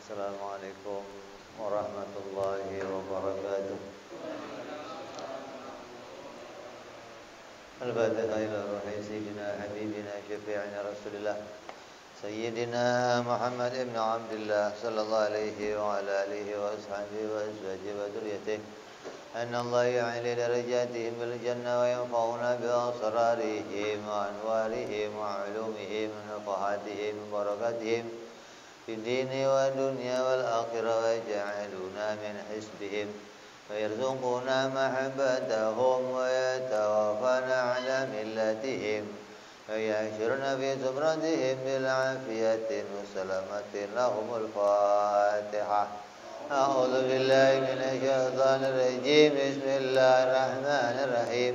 Assalamualaikum warahmatullahi wabarakatuh. Al-Fatihah ila ruhi sayyidina habibina syafi'ina Rasulillah Sayyidina Muhammad ibn Abdullah sallallahu alaihi wa ala alihi wa ashabihi wa azwajihi wa dhurriyyatihi anna Allah ya'li darajatihim bil jannah wa yanfa'una bi asrarihim wa anwarihim wa ulumihim wa nafahatihim wa barakatihim fid dini wa dunya wal akhirah wa ja'aluna min hisbihim ويرزقنا محبتهم ويتوفنا على ملتهم ويحشرنا في زمرتهم بالعافية وسلامة لهم الفاتحة أعوذ بالله من الشيطان الرجيم بسم الله الرحمن الرحيم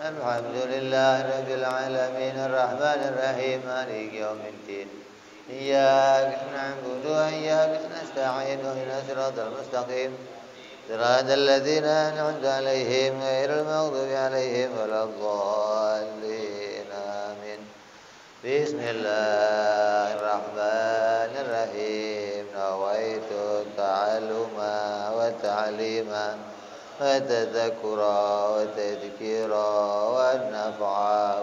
الحمد لله رب العالمين الرحمن الرحيم مالك يوم الدين إياك نعبد وإياك نستعين اهدنا الصراط المستقيم صراط الذين أنعمت عليهم غير المغضوب عليهم ولا الضالين آمين بسم الله الرحمن الرحيم نويت التعلم والتعليم والتذكر والتذكير والنفع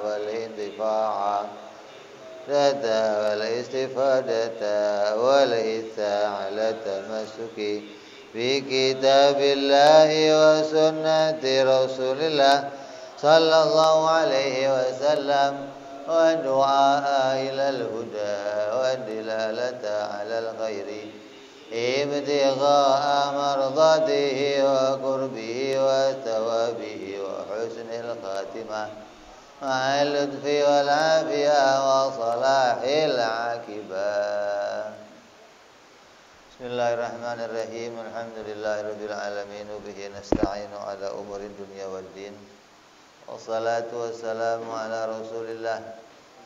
والانتفاع والاستفادة والإث على التمسك بكتاب الله وسنة رسول الله صلى الله عليه وسلم والدعاء إلى الهدى والدلالة على الخير ابتغاء مرضاته وقربه وثوابه وحسن الخاتمة مع اللطف والعافية وصلاح العاقبة. Bismillahirrahmanirrahim. Alhamdulillahirabbil alamin wa bihi nasta'inu ala umuri dunya waddin. Wassalatu wassalamu ala Rasulillah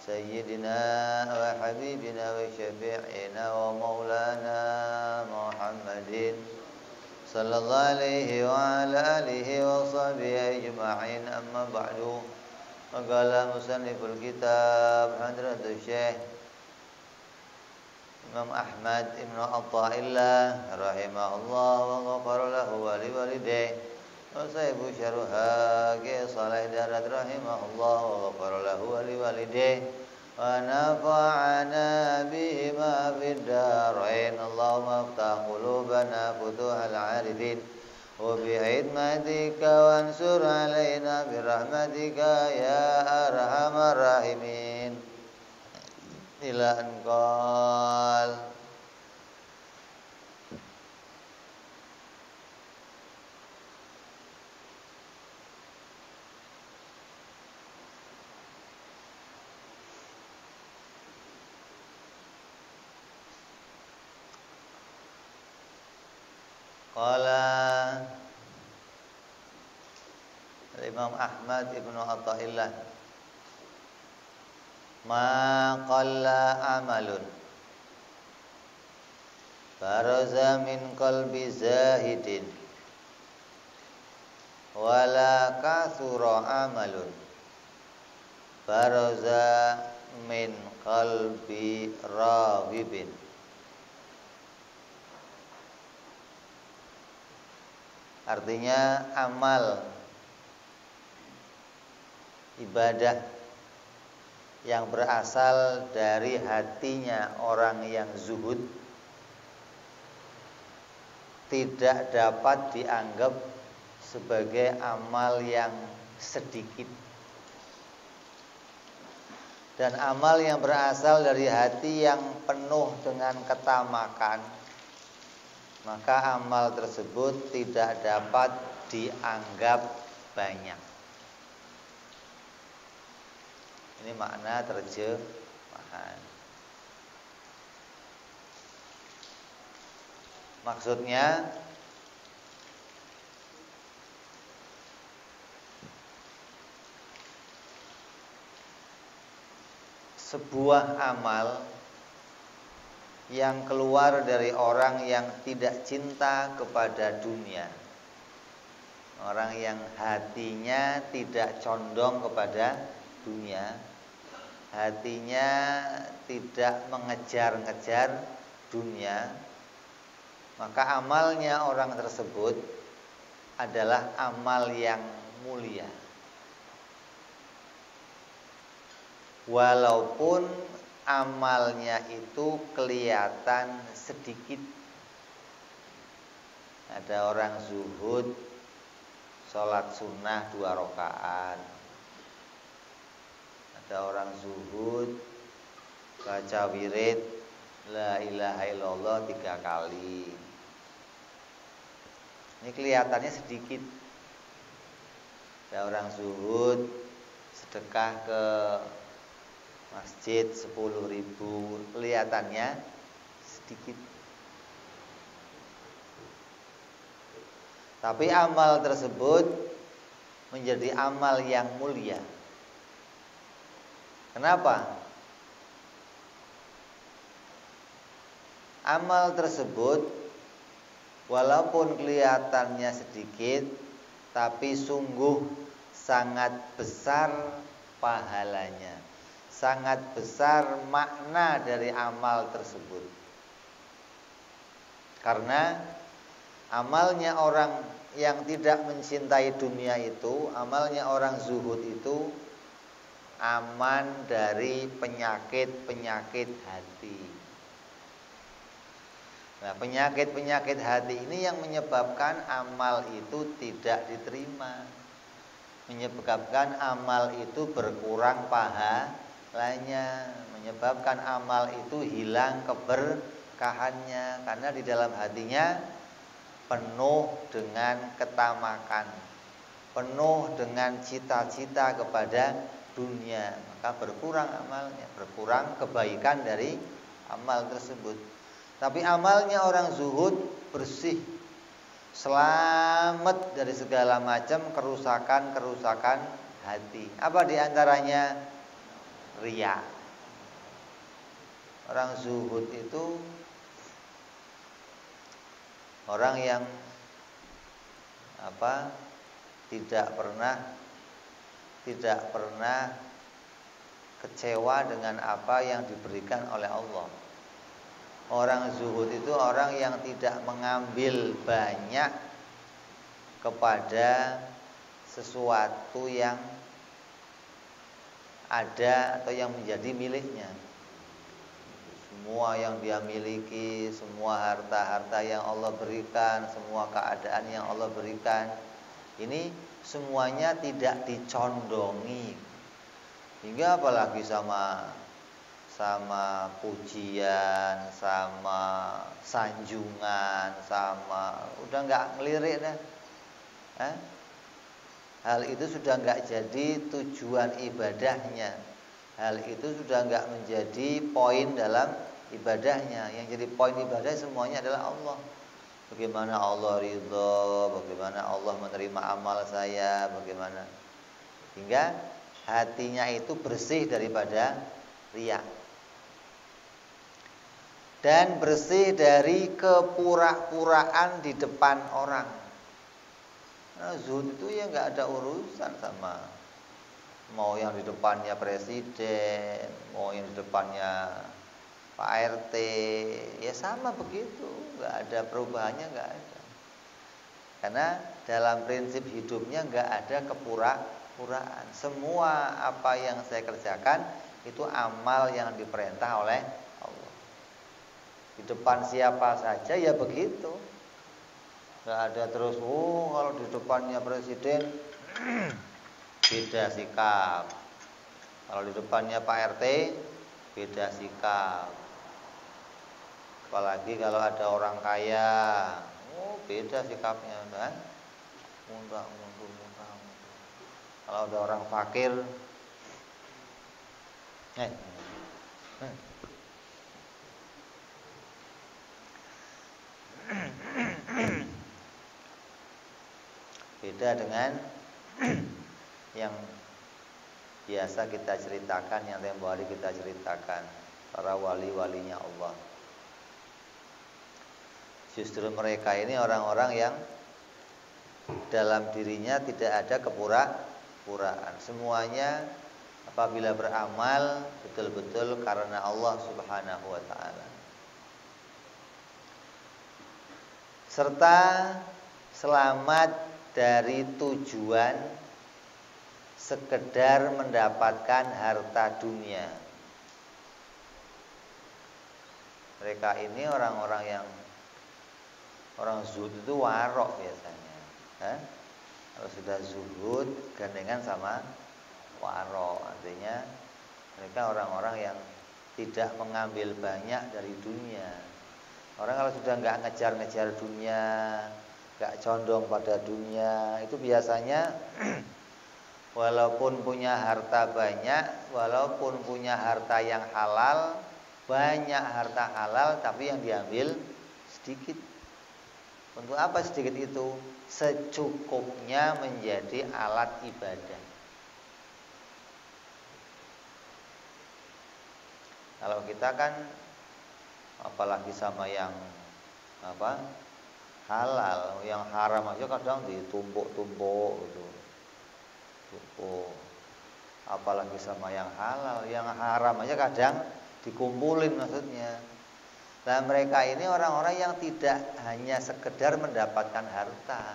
sayyidina wa habibina wa syafi'ina wa maulana Muhammadin sallallahu alaihi wa ala alihi wa sahbihi ajma'in. Amma ba'du. Maqala musanniful kitab Hadratus Syekh Imam Ahmad Ibn Atta'illah rahimahullah wa ghafara lahu wa liwalidayhi wa sahibu syarha Ki Saleh Darat rahimahullah wa ghafara lahu wa liwalidayhi wa nafa'ana bihima fid darain. Allahumma aftah qulubana futuhal arifin wa bi'idmatika wansur alaina birahmatika ya arhamar rahimin. Ila anqal qala Imam Ahmad Ibnu Atta'illah ma qalla amalun baraza min qalbi zahidin wala kathura amalun baraza min qalbi raghibin. Artinya amal ibadah yang berasal dari hatinya orang yang zuhud tidak dapat dianggap sebagai amal yang sedikit. Dan amal yang berasal dari hati yang penuh dengan ketamakan, maka amal tersebut tidak dapat dianggap banyak. Ini makna terjemahan. Maksudnya sebuah amal yang keluar dari orang yang tidak cinta kepada dunia, orang yang hatinya tidak condong kepada dunia, hatinya tidak mengejar-ngejar dunia, maka amalnya orang tersebut adalah amal yang mulia. Walaupun amalnya itu kelihatan sedikit. Ada orang zuhud, sholat sunnah 2 rakaat. Ada orang zuhud, baca wirid la ilaha illallah 3 kali. Ini kelihatannya sedikit. Ada orang zuhud, sedekah ke masjid 10.000, kelihatannya sedikit. Tapi amal tersebut menjadi amal yang mulia. Kenapa? Amal tersebut walaupun kelihatannya sedikit, tapi sungguh sangat besar pahalanya. Sangat besar makna dari amal tersebut. Karena amalnya orang yang tidak mencintai dunia itu, amalnya orang zuhud itu aman dari penyakit-penyakit hati. Nah, penyakit-penyakit hati ini yang menyebabkan amal itu tidak diterima. Menyebabkan amal itu berkurang pahalanya, menyebabkan amal itu hilang keberkahannya, karena di dalam hatinya penuh dengan ketamakan, penuh dengan cita-cita kepada dunia, maka berkurang amalnya, berkurang kebaikan dari amal tersebut. Tapi amalnya orang zuhud bersih, selamat dari segala macam kerusakan-kerusakan hati. Apa diantaranya? Riya. Orang zuhud itu orang yang tidak pernah kecewa dengan apa yang diberikan oleh Allah. Orang zuhud itu orang yang tidak mengambil banyak kepada sesuatu yang ada atau yang menjadi miliknya. Semua yang dia miliki, semua harta-harta yang Allah berikan, semua keadaan yang Allah berikan, ini semuanya tidak dicondongi. Hingga apalagi sama pujian, sama sanjungan, sama udah nggak ngelirik dah. Hal itu sudah nggak jadi tujuan ibadahnya. Hal itu sudah nggak menjadi poin dalam ibadahnya. Yang jadi poin ibadah semuanya adalah Allah. Bagaimana Allah ridho, bagaimana Allah menerima amal saya, bagaimana, hingga hatinya itu bersih daripada riya dan bersih dari kepura-puraan di depan orang. Nah, zuhud itu ya nggak ada urusan sama mau yang di depannya presiden, mau yang di depannya Pak RT, ya sama begitu, nggak ada perubahannya, nggak ada. Karena dalam prinsip hidupnya nggak ada kepura-puraan. Semua apa yang saya kerjakan itu amal yang diperintah oleh Allah. Di depan siapa saja ya begitu. Nggak ada terus, kalau di depannya presiden beda sikap, kalau di depannya Pak RT beda sikap. Apalagi kalau ada orang kaya, beda sikapnya, kan? Mundur. Kalau ada orang fakir, beda dengan yang biasa kita ceritakan, yang tempoh hari kita ceritakan, para wali-walinya Allah. Justru mereka ini orang-orang yang dalam dirinya tidak ada kepura-puraan. Semuanya apabila beramal betul-betul karena Allah Subhanahu wa taala. serta selamat dari tujuan sekedar mendapatkan harta dunia. Mereka ini orang-orang yang orang zuhud itu warok biasanya. Kalau sudah zuhud gandengan sama warok, artinya mereka orang-orang yang tidak mengambil banyak dari dunia. Orang kalau sudah nggak ngejar-ngejar dunia, nggak condong pada dunia, itu biasanya walaupun punya harta banyak, walaupun punya harta yang halal, banyak harta halal, tapi yang diambil sedikit. Untuk apa sedikit itu? Secukupnya menjadi alat ibadah. Kalau kita kan apalagi sama yang halal, yang haram aja kadang ditumpuk-tumpuk gitu. Tumpuk. Apalagi sama yang halal, yang haram aja kadang dikumpulin maksudnya. Dan mereka ini orang-orang yang tidak hanya sekedar mendapatkan harta,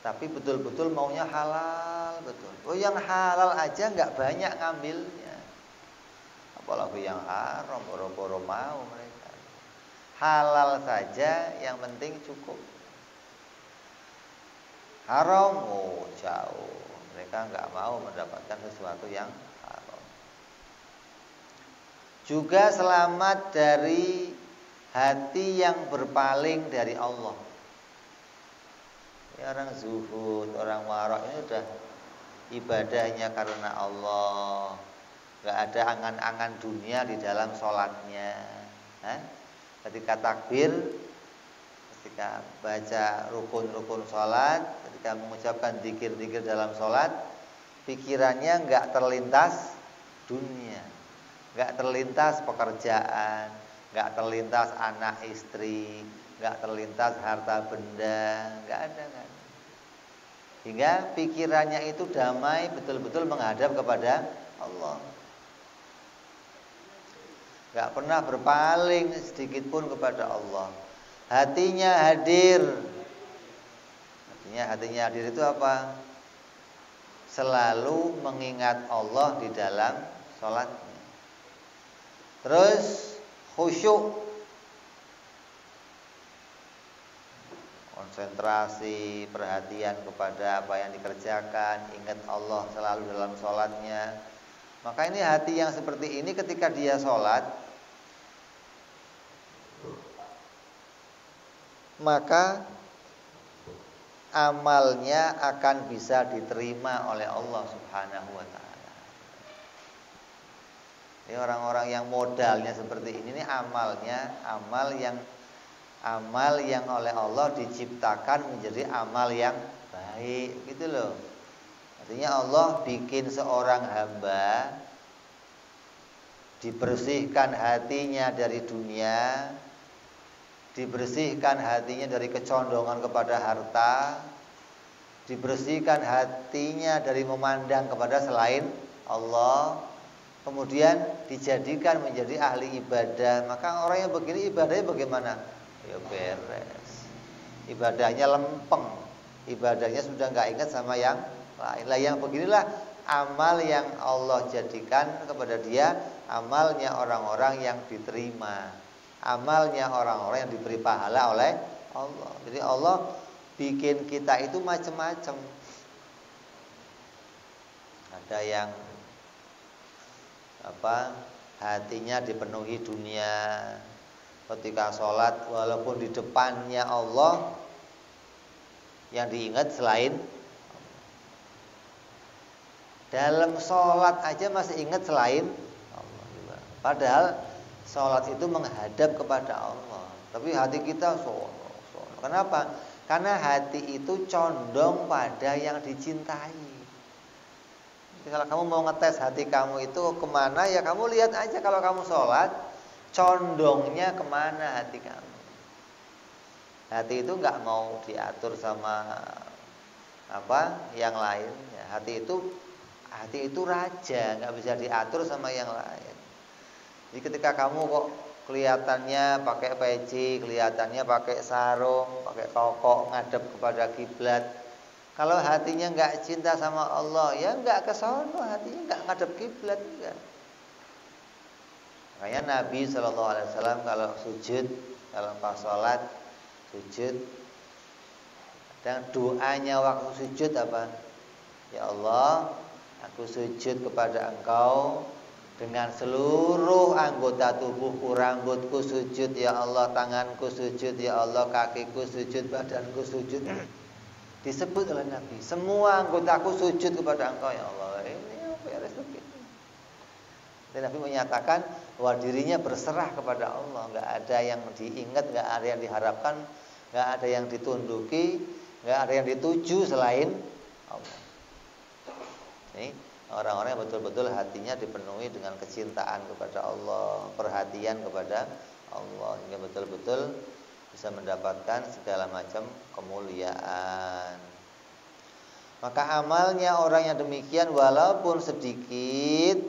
tapi betul-betul maunya halal, betul. Oh, yang halal aja nggak banyak ngambilnya, apalagi yang haram, boro-boro mau mereka. Halal saja yang penting cukup. Haram, oh jauh. Mereka nggak mau mendapatkan sesuatu yang haram. Juga selamat dari hati yang berpaling dari Allah. Ya, orang zuhud, orang warok ini udah ibadahnya karena Allah. Gak ada angan-angan dunia di dalam sholatnya. Ketika takbir, ketika baca rukun-rukun sholat, ketika mengucapkan dzikir-dzikir dalam sholat, pikirannya gak terlintas dunia, gak terlintas pekerjaan, gak terlintas anak istri, gak terlintas harta benda, gak ada kan. Hingga pikirannya itu damai, betul-betul menghadap kepada Allah. Gak pernah berpaling sedikit pun kepada Allah. Hatinya hadir. Hatinya hadir itu apa? Selalu mengingat Allah di dalam sholatnya. Terus khusyuk, konsentrasi, perhatian kepada apa yang dikerjakan, ingat Allah selalu dalam sholatnya. Maka ini hati yang seperti ini ketika dia sholat, maka amalnya akan bisa diterima oleh Allah Subhanahu wa ta'ala. Ini orang-orang yang modalnya seperti ini amalnya amal yang oleh Allah diciptakan menjadi amal yang baik, gitu loh. Artinya Allah bikin seorang hamba dibersihkan hatinya dari dunia, dibersihkan hatinya dari kecondongan kepada harta, dibersihkan hatinya dari memandang kepada selain Allah, kemudian dijadikan menjadi ahli ibadah. Maka orang yang begini ibadahnya bagaimana? Ya beres, ibadahnya lempeng, ibadahnya sudah nggak ingat sama yang lain. Lah yang beginilah amal yang Allah jadikan kepada dia, amalnya orang-orang yang diterima, amalnya orang-orang yang diberi pahala oleh Allah. Jadi Allah bikin kita itu macam-macam. Ada yang hatinya dipenuhi dunia, ketika sholat walaupun di depannya Allah, yang diingat selain dalam sholat aja masih ingat selain Allah. Padahal sholat itu menghadap kepada Allah, tapi hati kita sono. Kenapa? Karena hati itu condong pada yang dicintai. Jadi kalau kamu mau ngetes hati kamu itu kemana, ya kamu lihat aja kalau kamu sholat, condongnya kemana hati kamu. Hati itu nggak mau diatur sama yang lain. Hati itu raja, nggak bisa diatur sama yang lain. Jadi ketika kamu kok kelihatannya pakai peci, kelihatannya pakai sarung, pakai koko, ngadep kepada kiblat. Kalau hatinya nggak cinta sama Allah, ya nggak ke sono, hatinya nggak ngadep kiblat juga. Makanya Nabi SAW kalau sujud, kalau pas sholat sujud, dan doanya waktu sujud apa? Ya Allah, aku sujud kepada Engkau dengan seluruh anggota tubuhku, rambutku sujud ya Allah, tanganku sujud ya Allah, kakiku sujud, badanku sujud. Disebut oleh Nabi, semua anggotaku sujud kepada Engkau ya Allah. Ini apa ya begitu. Dan Nabi menyatakan bahwa dirinya berserah kepada Allah, nggak ada yang diingat, nggak ada yang diharapkan, nggak ada yang ditunduki, nggak ada yang dituju selain Allah. Ini orang-orang yang betul-betul hatinya dipenuhi dengan kecintaan kepada Allah, perhatian kepada Allah, hingga betul-betul bisa mendapatkan segala macam kemuliaan. Maka amalnya orang yang demikian walaupun sedikit,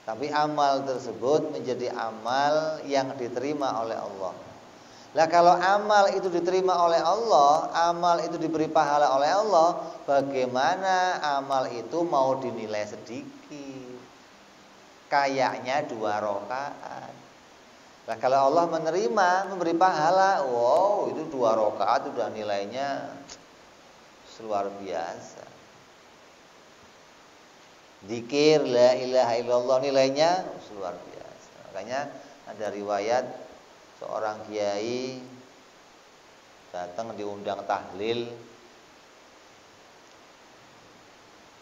tapi amal tersebut menjadi amal yang diterima oleh Allah. Lah kalau amal itu diterima oleh Allah, amal itu diberi pahala oleh Allah, bagaimana amal itu mau dinilai sedikit? Kayaknya 2 rakaat. Nah kalau Allah menerima, memberi pahala, wow itu 2 rakaat sudah nilainya luar biasa. Zikir la ilaha illallah nilainya luar biasa. Makanya ada riwayat seorang kiai datang diundang tahlil.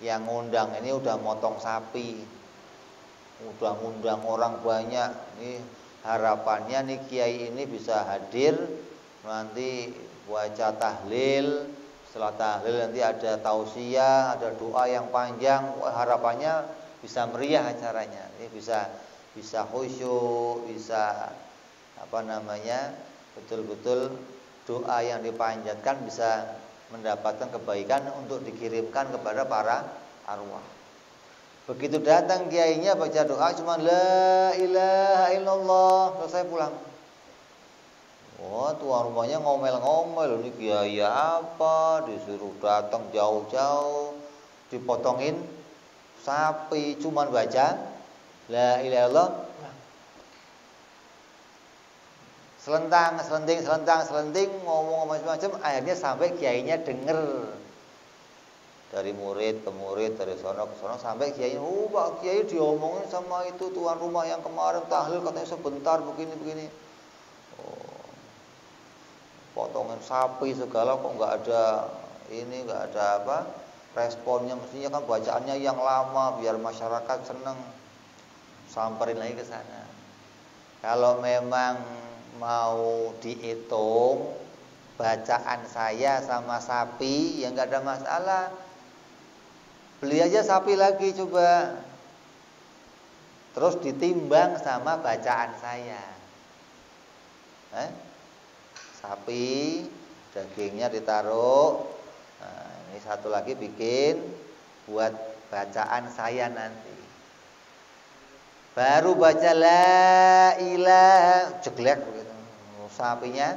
Yang ngundang ini udah motong sapi, udah ngundang orang banyak. Ini harapannya nih kiai ini bisa hadir nanti baca tahlil. Setelah tahlil nanti ada tausiah, ada doa yang panjang. Harapannya bisa meriah acaranya. Ini bisa khusyuk, bisa betul-betul doa yang dipanjatkan bisa mendapatkan kebaikan untuk dikirimkan kepada para arwah. Begitu datang kiainya baca doa cuma la ilaha illallah, selesai pulang. Wah, tuan rumahnya ngomel-ngomel, ini kiai apa? Disuruh datang jauh-jauh, dipotongin sapi, cuman baca la ilaha illallah. Selenting, ngomong macam-macam, akhirnya sampai kiainya denger. Dari murid ke murid, dari sono ke sono, sampai kiainya, Pak Kiai diomongin sama itu tuan rumah yang kemarin tahlil katanya sebentar begini-begini. Potongin sapi segala kok nggak ada responnya, mestinya kan bacaannya yang lama biar masyarakat seneng. Samperin lagi ke sana. Kalau memang mau dihitung bacaan saya sama sapi ya nggak ada masalah, beli aja sapi lagi coba, terus ditimbang sama bacaan saya. Sapi dagingnya ditaruh, nah, ini satu lagi bikin buat bacaan saya nanti. Baru baca la ilaha jeglek begitu sapinya.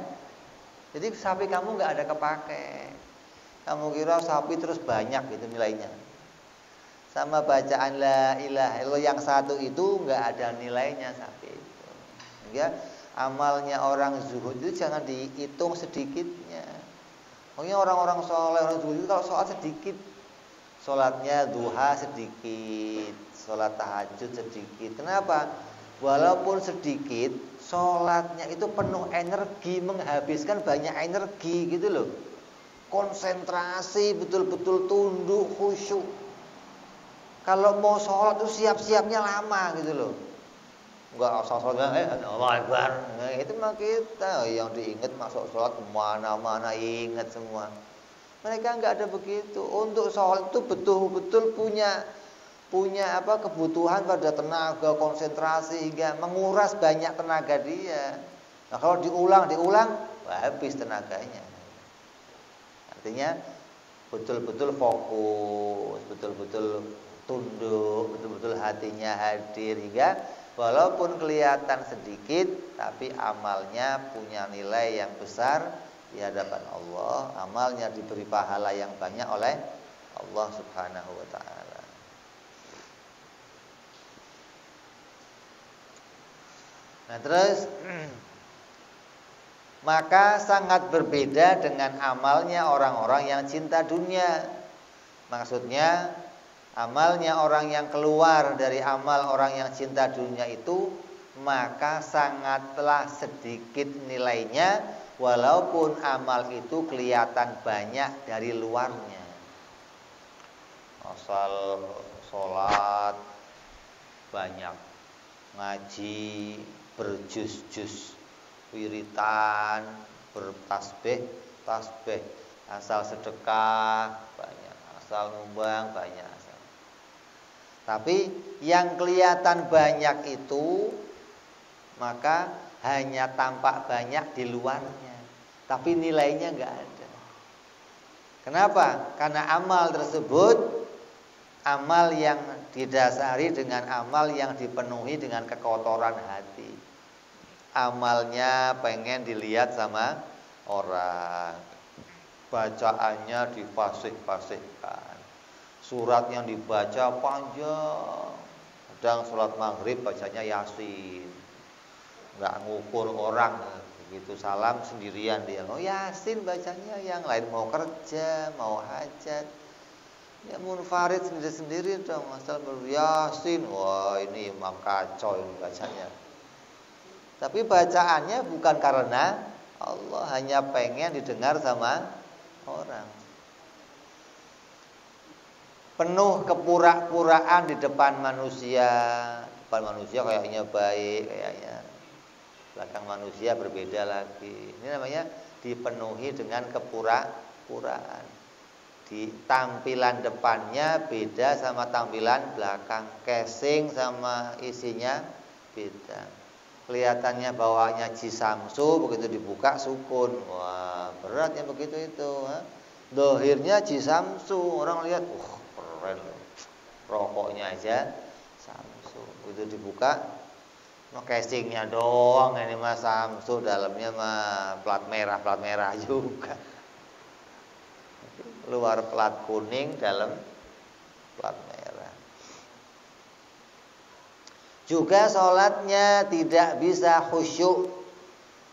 Jadi sapi kamu nggak ada kepake. Kamu kira sapi terus banyak gitu nilainya. Sama bacaan la ilaha illallah yang satu itu nggak ada nilainya sapi itu. Sehingga amalnya orang zuhud itu jangan dihitung sedikitnya. Pokoknya orang-orang soleh, orang zuhud itu kalau sholat sedikit, sholatnya duha sedikit, sholat tahajud sedikit. Kenapa? Walaupun sedikit, sholatnya itu penuh energi, menghabiskan banyak energi gitu loh. Konsentrasi, betul-betul tunduk, khusyuk. Kalau mau sholat itu siap-siapnya lama gitu loh. Enggak sholat Allah Akbar. Nah, itu mah kita yang diingat masuk sholat kemana-mana ingat semua. Mereka enggak ada begitu. Untuk sholat itu betul-betul punya kebutuhan pada tenaga, konsentrasi hingga menguras banyak tenaga dia. Nah kalau diulang habis tenaganya. Artinya betul-betul fokus, betul-betul tunduk, betul-betul hatinya hadir hingga Walaupun kelihatan sedikit, tapi amalnya punya nilai yang besar di hadapan Allah. Amalnya diberi pahala yang banyak oleh Allah Subhanahu wa taala. Nah, terus maka sangat berbeda dengan amalnya orang-orang yang cinta dunia. Maksudnya amalnya orang yang keluar dari amal orang yang cinta dunia itu, maka sangatlah sedikit nilainya, walaupun amal itu kelihatan banyak dari luarnya. Asal sholat banyak, ngaji berjus-jus, wiritan, bertasbih, asal sedekah banyak, asal nyumbang banyak. Tapi yang kelihatan banyak itu maka hanya tampak banyak di luarnya, tapi nilainya enggak ada. Kenapa? Karena amal tersebut amal yang didasari dengan amal yang dipenuhi dengan kekotoran hati. Amalnya pengen dilihat sama orang, bacaannya difasih-fasihkan, surat yang dibaca panjang. Kadang sholat maghrib bacanya Yasin, nggak ngukur orang, begitu salam sendirian dia, oh Yasin bacanya, yang lain mau kerja, mau hajat, ya munfarid sendiri-sendiri dong, asal Yasin, wah ini imam kacau ini bacanya. Tapi bacaannya bukan karena Allah, hanya pengen didengar sama orang. Penuh kepura-puraan di depan manusia. Depan manusia kayaknya baik, kayaknya belakang manusia berbeda lagi. Ini namanya dipenuhi dengan kepura-puraan. Di tampilan depannya beda sama tampilan belakang, casing sama isinya beda. Kelihatannya bawahnya jisamsu, begitu dibuka sukun. Wah, beratnya begitu itu. Dohirnya jisamsu, orang lihat, keren, rokoknya aja samsu. Begitu dibuka, casingnya doang ini mah samsu, dalamnya mah plat merah juga. Luar plat kuning, dalam plat merah. Juga sholatnya tidak bisa khusyuk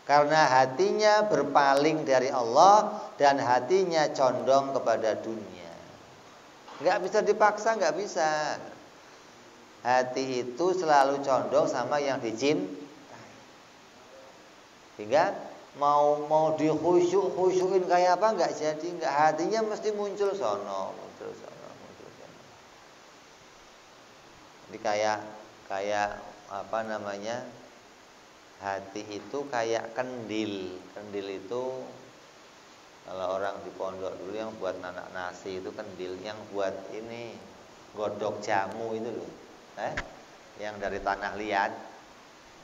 karena hatinya berpaling dari Allah dan hatinya condong kepada dunia. Nggak bisa dipaksa, nggak bisa. Hati itu selalu condong sama yang dicintai. Sehingga mau dikhusyuk-khusyukin kayak apa nggak jadi, nggak, hatinya mesti muncul sono. Jadi kayak apa namanya, hati itu kayak kendil. Kendil itu kalau orang di pondok dulu yang buat nanak nasi itu kendil, yang buat ini godok jamu itu loh, yang dari tanah liat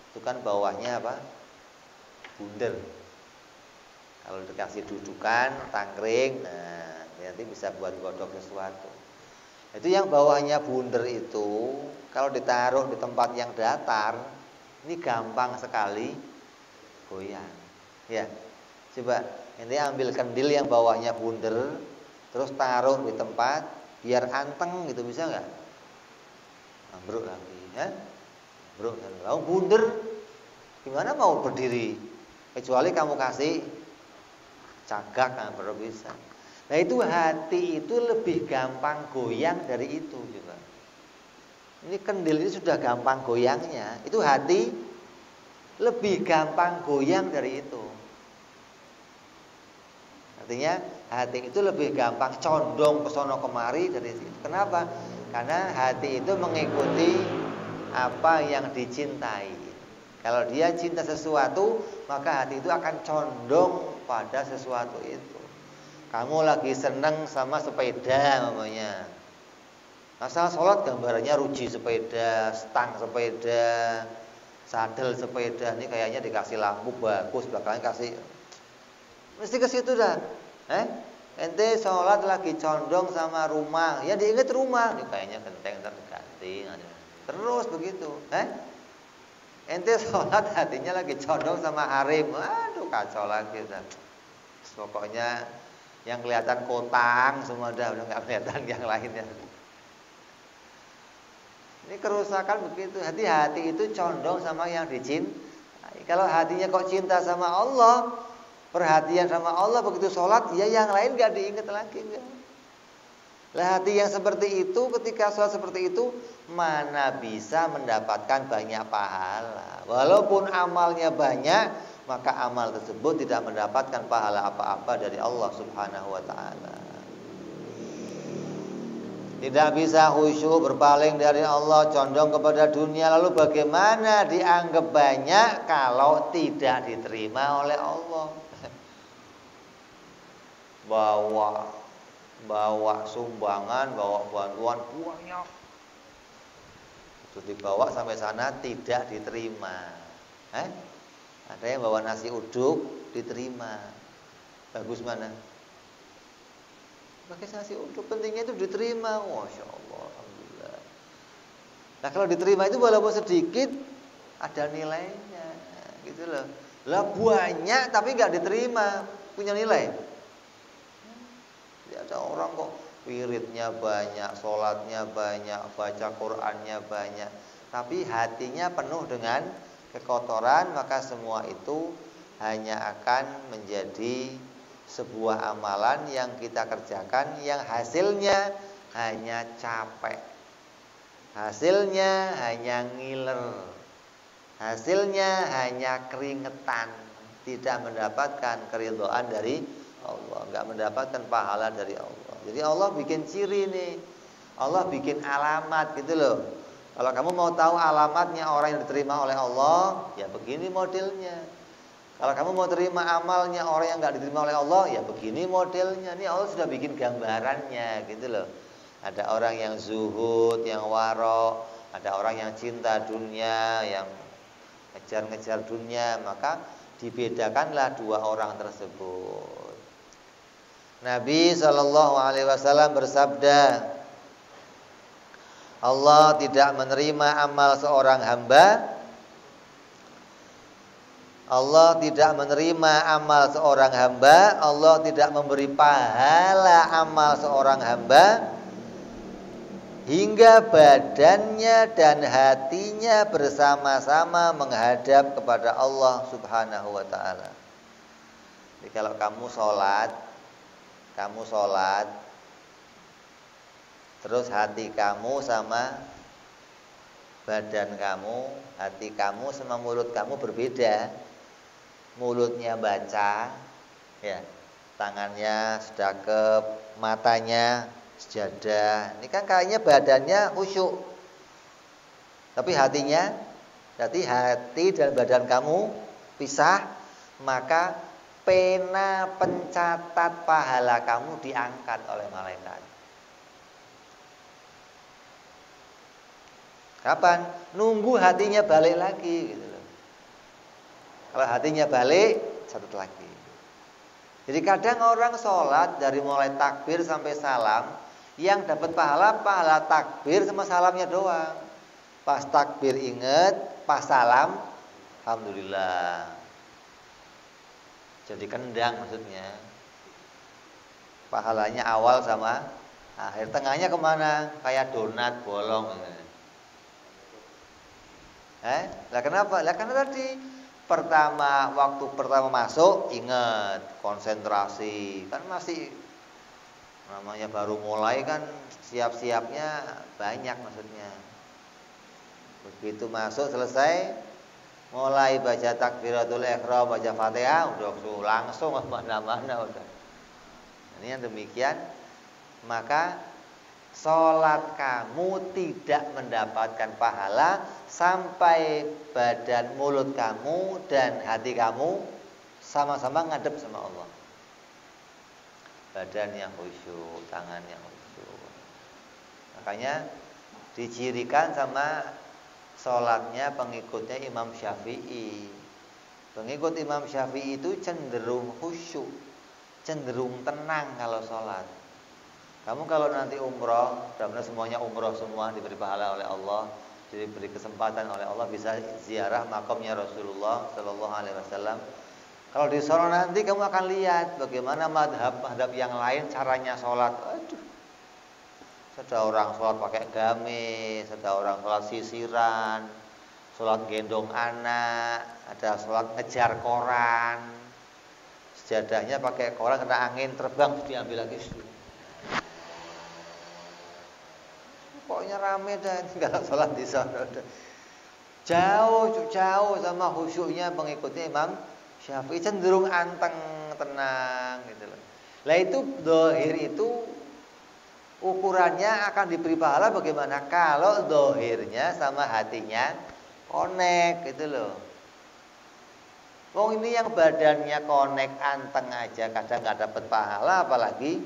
itu kan bawahnya apa, bunder. Kalau dikasih dudukan tangkring, nah nanti bisa buat godok sesuatu. Itu yang bawahnya bunder itu kalau ditaruh di tempat yang datar, ini gampang sekali goyang. Ya, coba ini ambil kendil yang bawahnya bunder, terus taruh di tempat biar anteng gitu, bisa nggak? Ambruk lagi, ya? Ambruk, lalu bunder, gimana mau berdiri? Kecuali kamu kasih cagak, kan baru bisa. Nah itu hati itu lebih gampang goyang dari itu juga. Ini kendil ini sudah gampang goyangnya, itu hati lebih gampang goyang dari itu. Artinya hati itu lebih gampang condong ke sono kemari dari itu. Kenapa? Karena hati itu mengikuti apa yang dicintai. Kalau dia cinta sesuatu, maka hati itu akan condong pada sesuatu itu. Kamu lagi seneng sama sepeda namanya, asal sholat gambarannya ruji sepeda, stang sepeda, sadel sepeda. Ini kayaknya dikasih lampu bagus, belakangnya kasih, mesti ke situ dah. Ente sholat lagi condong sama rumah, ya diingat rumah, ini kayaknya genteng ntar diganti, terus begitu. Ente sholat hatinya lagi condong sama harim, aduh kacau lagi. Pokoknya yang kelihatan kotang semua udah nggak kelihatan yang lainnya. Ini kerusakan begitu. Hati-hati itu condong sama yang dicintai. Kalau hatinya kok cinta sama Allah, perhatian sama Allah, begitu sholat, ya yang lain nggak diingat lagi enggak. Lah hati yang seperti itu, ketika sholat seperti itu, mana bisa mendapatkan banyak pahala. Walaupun amalnya banyak, maka amal tersebut tidak mendapatkan pahala apa-apa dari Allah Subhanahu wa ta'ala. Tidak bisa khusyuk, berpaling dari Allah, condong kepada dunia. Lalu bagaimana dianggap banyak kalau tidak diterima oleh Allah? Bawa sumbangan, bawa bantuan banyak, terus dibawa sampai sana tidak diterima. Ada yang bawa nasi uduk diterima. Bagus mana? Pakai nasi uduk, pentingnya itu diterima. Masya Allah, alhamdulillah. Nah kalau diterima itu walaupun sedikit ada nilainya, gitu loh. Lah banyak tapi nggak diterima, punya nilai. Ada orang kok wiridnya banyak, sholatnya banyak, baca Qur'annya banyak, tapi hatinya penuh dengan kekotoran, maka semua itu hanya akan menjadi sebuah amalan yang kita kerjakan yang hasilnya hanya capek, hasilnya hanya ngiler, hasilnya hanya keringetan, tidak mendapatkan keridhaan dari Allah, enggak mendapatkan pahala dari Allah. Jadi Allah bikin ciri nih, Allah bikin alamat gitu loh. Kalau kamu mau tahu alamatnya orang yang diterima oleh Allah, ya begini modelnya. Kalau kamu mau terima amalnya orang yang enggak diterima oleh Allah, ya begini modelnya. Ini Allah sudah bikin gambarannya gitu loh. Ada orang yang zuhud, yang waro, ada orang yang cinta dunia, yang ngejar-ngejar dunia, maka dibedakanlah dua orang tersebut. Nabi SAW bersabda, Allah tidak menerima amal seorang hamba. Allah tidak menerima amal seorang hamba. Allah tidak memberi pahala amal seorang hamba hingga badannya dan hatinya bersama-sama menghadap kepada Allah Subhanahu wa ta'ala. Jadi kalau kamu sholat, terus hati kamu sama badan kamu, hati kamu sama mulut kamu berbeda. Mulutnya baca, ya, tangannya sedekap, matanya sejadah. Ini kan kayaknya badannya khusyuk, tapi hatinya, berarti hati dan badan kamu pisah, maka pena pencatat pahala kamu diangkat oleh malaikat. Kapan? Nunggu hatinya balik lagi gitu loh. Kalau hatinya balik, catat lagi. Jadi kadang orang sholat dari mulai takbir sampai salam, yang dapat pahala takbir sama salamnya doang. Pas takbir inget, pas salam, alhamdulillah. Jadi kendang maksudnya. Pahalanya awal sama akhir. Tengahnya kemana? Kayak donat bolong. Lah kenapa? Lah karena tadi waktu pertama masuk ingat, konsentrasi. Kan masih namanya baru mulai kan, siap-siapnya banyak maksudnya. Begitu masuk selesai, mulai baca takbiratul ihram, baca Fatihah, udah langsung mana-mana udah. Ini yang demikian, maka sholat kamu tidak mendapatkan pahala sampai badan, mulut kamu dan hati kamu sama-sama ngadep sama Allah. Badannya khusyuk, tangannya khusyuk. Makanya dicirikan sama sholatnya pengikutnya Imam Syafi'i. Pengikut Imam Syafi'i itu cenderung khusyuk, cenderung tenang kalau sholat. Kamu kalau nanti umroh, mudah-mudahan semuanya umroh semua diberi pahala oleh Allah. diberi kesempatan oleh Allah bisa ziarah makamnya Rasulullah Shallallahu Alaihi Wasallam. Kalau di sana nanti kamu akan lihat bagaimana madhab yang lain caranya sholat. Aduh, ada orang sholat pakai gamis, ada orang sholat sisiran, sholat gendong anak, ada sholat ngejar koran, sejadahnya pakai koran kena angin terbang diambil lagi. Pokoknya rame dan kalau sholat di sana jauh sama khusyuknya pengikutnya Imam Syafi'i, cenderung anteng, tenang gitu loh. Lah itu dohir itu ukurannya akan diberi pahala bagaimana? Kalau dohirnya sama hatinya connect gitu loh. Wong ini yang badannya connect anteng aja kadang nggak dapat pahala, apalagi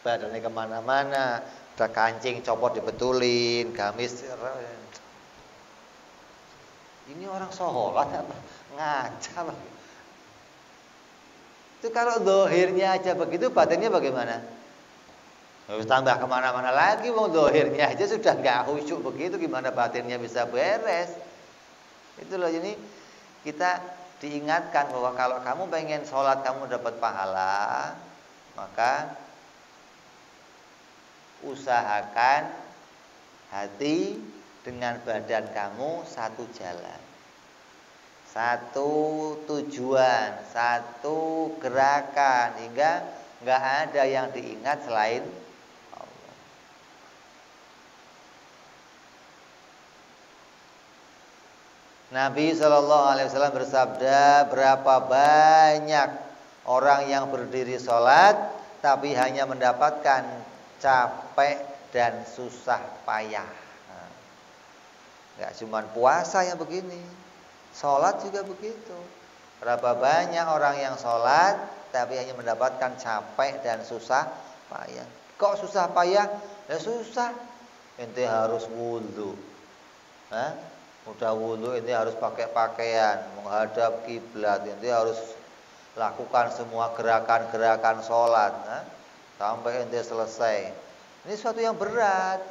badannya kemana-mana, ada kancing copot dibetulin, gamis. Ini orang sholat apa? Ngaca loh. Itu kalau dohirnya aja begitu, batinnya bagaimana? Harus tambah kemana-mana lagi. Wong dohirnya aja sudah nggak khusyuk begitu, gimana batinnya bisa beres? Itu loh, ini kita diingatkan bahwa kalau kamu pengen sholat kamu dapat pahala, maka usahakan hati dengan badan kamu satu jalan, satu tujuan, satu gerakan, hingga nggak ada yang diingat selain Allah. Nabi SAW bersabda, berapa banyak orang yang berdiri sholat tapi hanya mendapatkan capek dan susah payah. Gak cuma puasa yang begini, sholat juga begitu. Berapa banyak orang yang sholat tapi hanya mendapatkan capek dan susah payah. Kok susah payah? Ya susah. Ente harus wudhu, udah wudhu ente harus pakai pakaian, menghadap kiblat, ente harus lakukan semua gerakan-gerakan sholat sampai ente selesai. Ini suatu yang berat,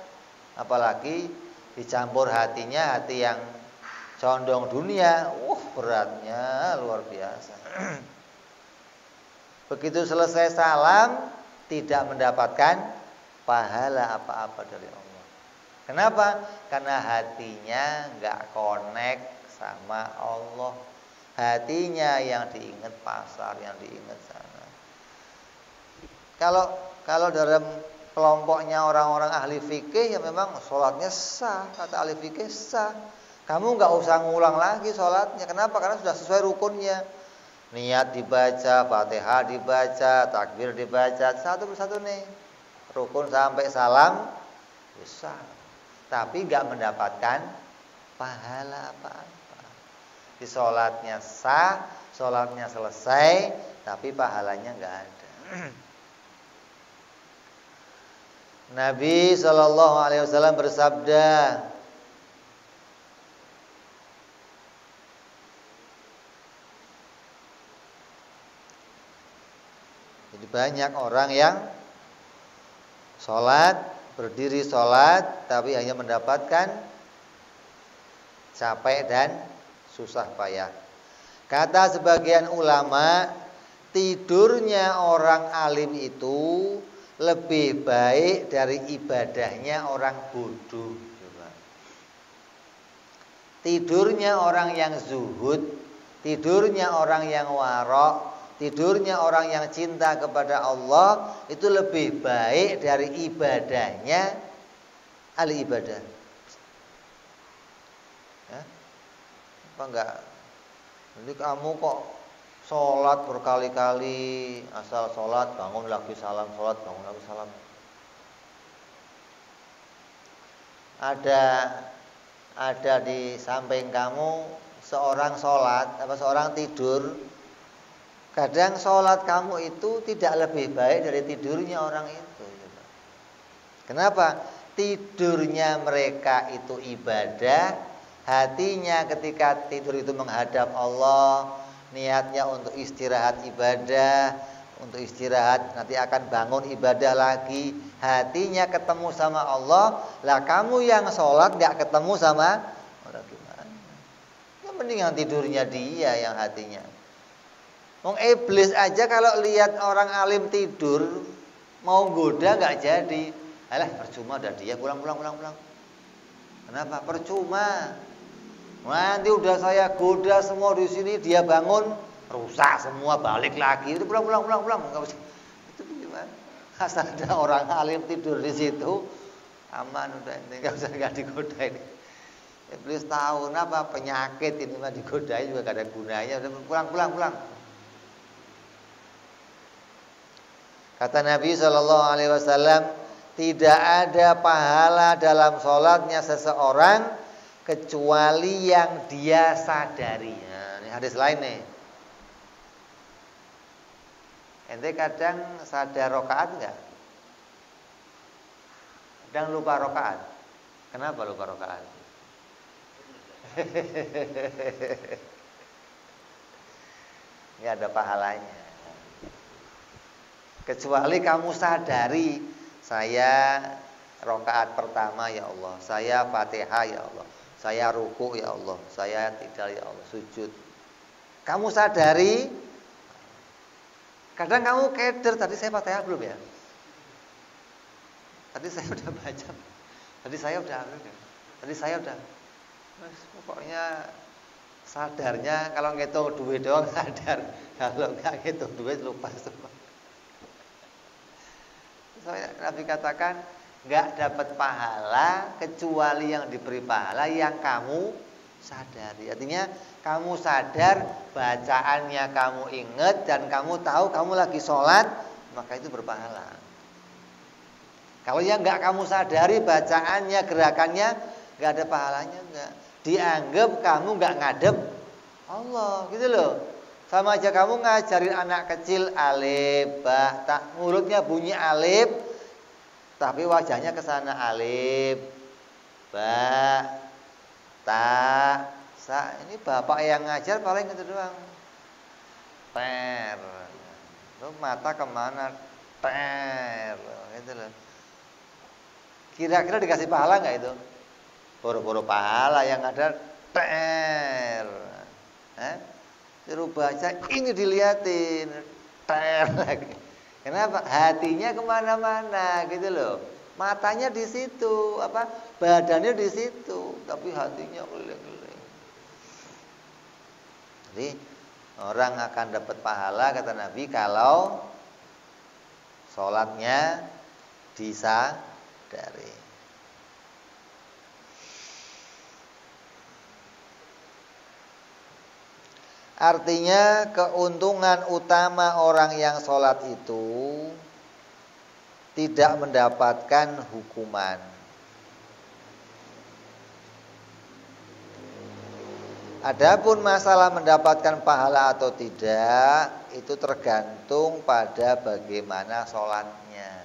apalagi dicampur hatinya hati yang condong dunia, beratnya luar biasa. Begitu selesai salam tidak mendapatkan pahala apa-apa dari Allah. Kenapa? Karena hatinya nggak connect sama Allah. Hatinya yang diingat pasar, yang diingat sana. Kalau dalam kelompoknya orang-orang ahli fikih, ya memang sholatnya sah, kata ahli fikih sah. Kamu nggak usah ngulang lagi sholatnya. Kenapa? Karena sudah sesuai rukunnya. Niat dibaca, Fatihah dibaca, takbir dibaca, satu persatu nih. Rukun sampai salam sah. Tapi nggak mendapatkan pahala apa-apa. Di sholatnya sah, sholatnya selesai, tapi pahalanya nggak ada. Nabi SAW bersabda, jadi banyak orang yang sholat, berdiri sholat, tapi hanya mendapatkan capek dan susah payah. Kata sebagian ulama, tidurnya orang alim itu lebih baik dari ibadahnya orang bodoh. Tidurnya orang yang zuhud, tidurnya orang yang warok, tidurnya orang yang cinta kepada Allah itu lebih baik dari ibadahnya ahli ibadah. Apa enggak? Jadi kamu kok sholat berkali-kali, asal sholat bangun lagi salam, sholat bangun lagi salam. Ada di samping kamu seorang sholat, seorang tidur. Kadang sholat kamu itu tidak lebih baik dari tidurnya orang itu. Kenapa? Tidurnya mereka itu ibadah, hatinya ketika tidur itu menghadap Allah, niatnya untuk istirahat ibadah, untuk istirahat, nanti akan bangun ibadah lagi, hatinya ketemu sama Allah. Lah kamu yang sholat nggak ketemu sama Allah, gimana? Ya mendingan tidurnya dia yang hatinya. Wong iblis aja kalau lihat orang alim tidur mau goda nggak jadi. Alah percuma, udah dia pulang. Kenapa? Percuma. Nanti udah saya goda semua di sini, dia bangun rusak semua, balik lagi. Itu pulang. Enggak usah. Itu gimana? Asal ada orang alim tidur di situ, aman udah, ini enggak digodain. Iblis tahu kenapa penyakit ini mah digodain juga gak ada gunanya. Udah pulang. Kata Nabi SAW, tidak ada pahala dalam sholatnya seseorang kecuali yang dia sadari. Nah, ini hadis lain nih. Ente kadang sadar rokaat enggak? Kadang lupa rokaat. Kenapa lupa rokaat? Ini ada pahalanya. Kecuali kamu sadari, saya rokaat pertama ya Allah, saya Fatihah ya Allah, saya ruku ya Allah, saya tidak ya Allah, sujud. Kamu sadari, kadang kamu keder, tadi saya Fatihah belum ya? Tadi saya udah baca, tadi saya udah, pokoknya sadarnya kalau ngitung duit doang sadar, kalau nggak ngitung duit lupa semua. Nabi katakan nggak dapat pahala kecuali yang diberi pahala yang kamu sadari. Artinya kamu sadar, bacaannya kamu ingat, dan kamu tahu kamu lagi sholat, maka itu berpahala. Kalau yang nggak kamu sadari, bacaannya, gerakannya, nggak ada pahalanya, nggak. Dianggap kamu nggak ngadep Allah, gitu loh. Sama aja kamu ngajarin anak kecil alif, ba, ta, mulutnya bunyi alif, tapi wajahnya ke sana alif, ba, ta, sa. Ini bapak yang ngajar paling itu doang. Per. Lu mata kemana? Per. Gitu loh. Kira-kira dikasih pahala nggak itu? Boro-boro pahala, yang ada ter. Suruh baca, ini diliatin ter lagi. Kenapa? Hatinya kemana-mana gitu loh. Matanya di situ, badannya di situ, tapi hatinya keliling-keliling. Jadi orang akan dapat pahala kata Nabi kalau sholatnya disadari. Artinya keuntungan utama orang yang sholat itu tidak mendapatkan hukuman. Adapun masalah mendapatkan pahala atau tidak, itu tergantung pada bagaimana sholatnya.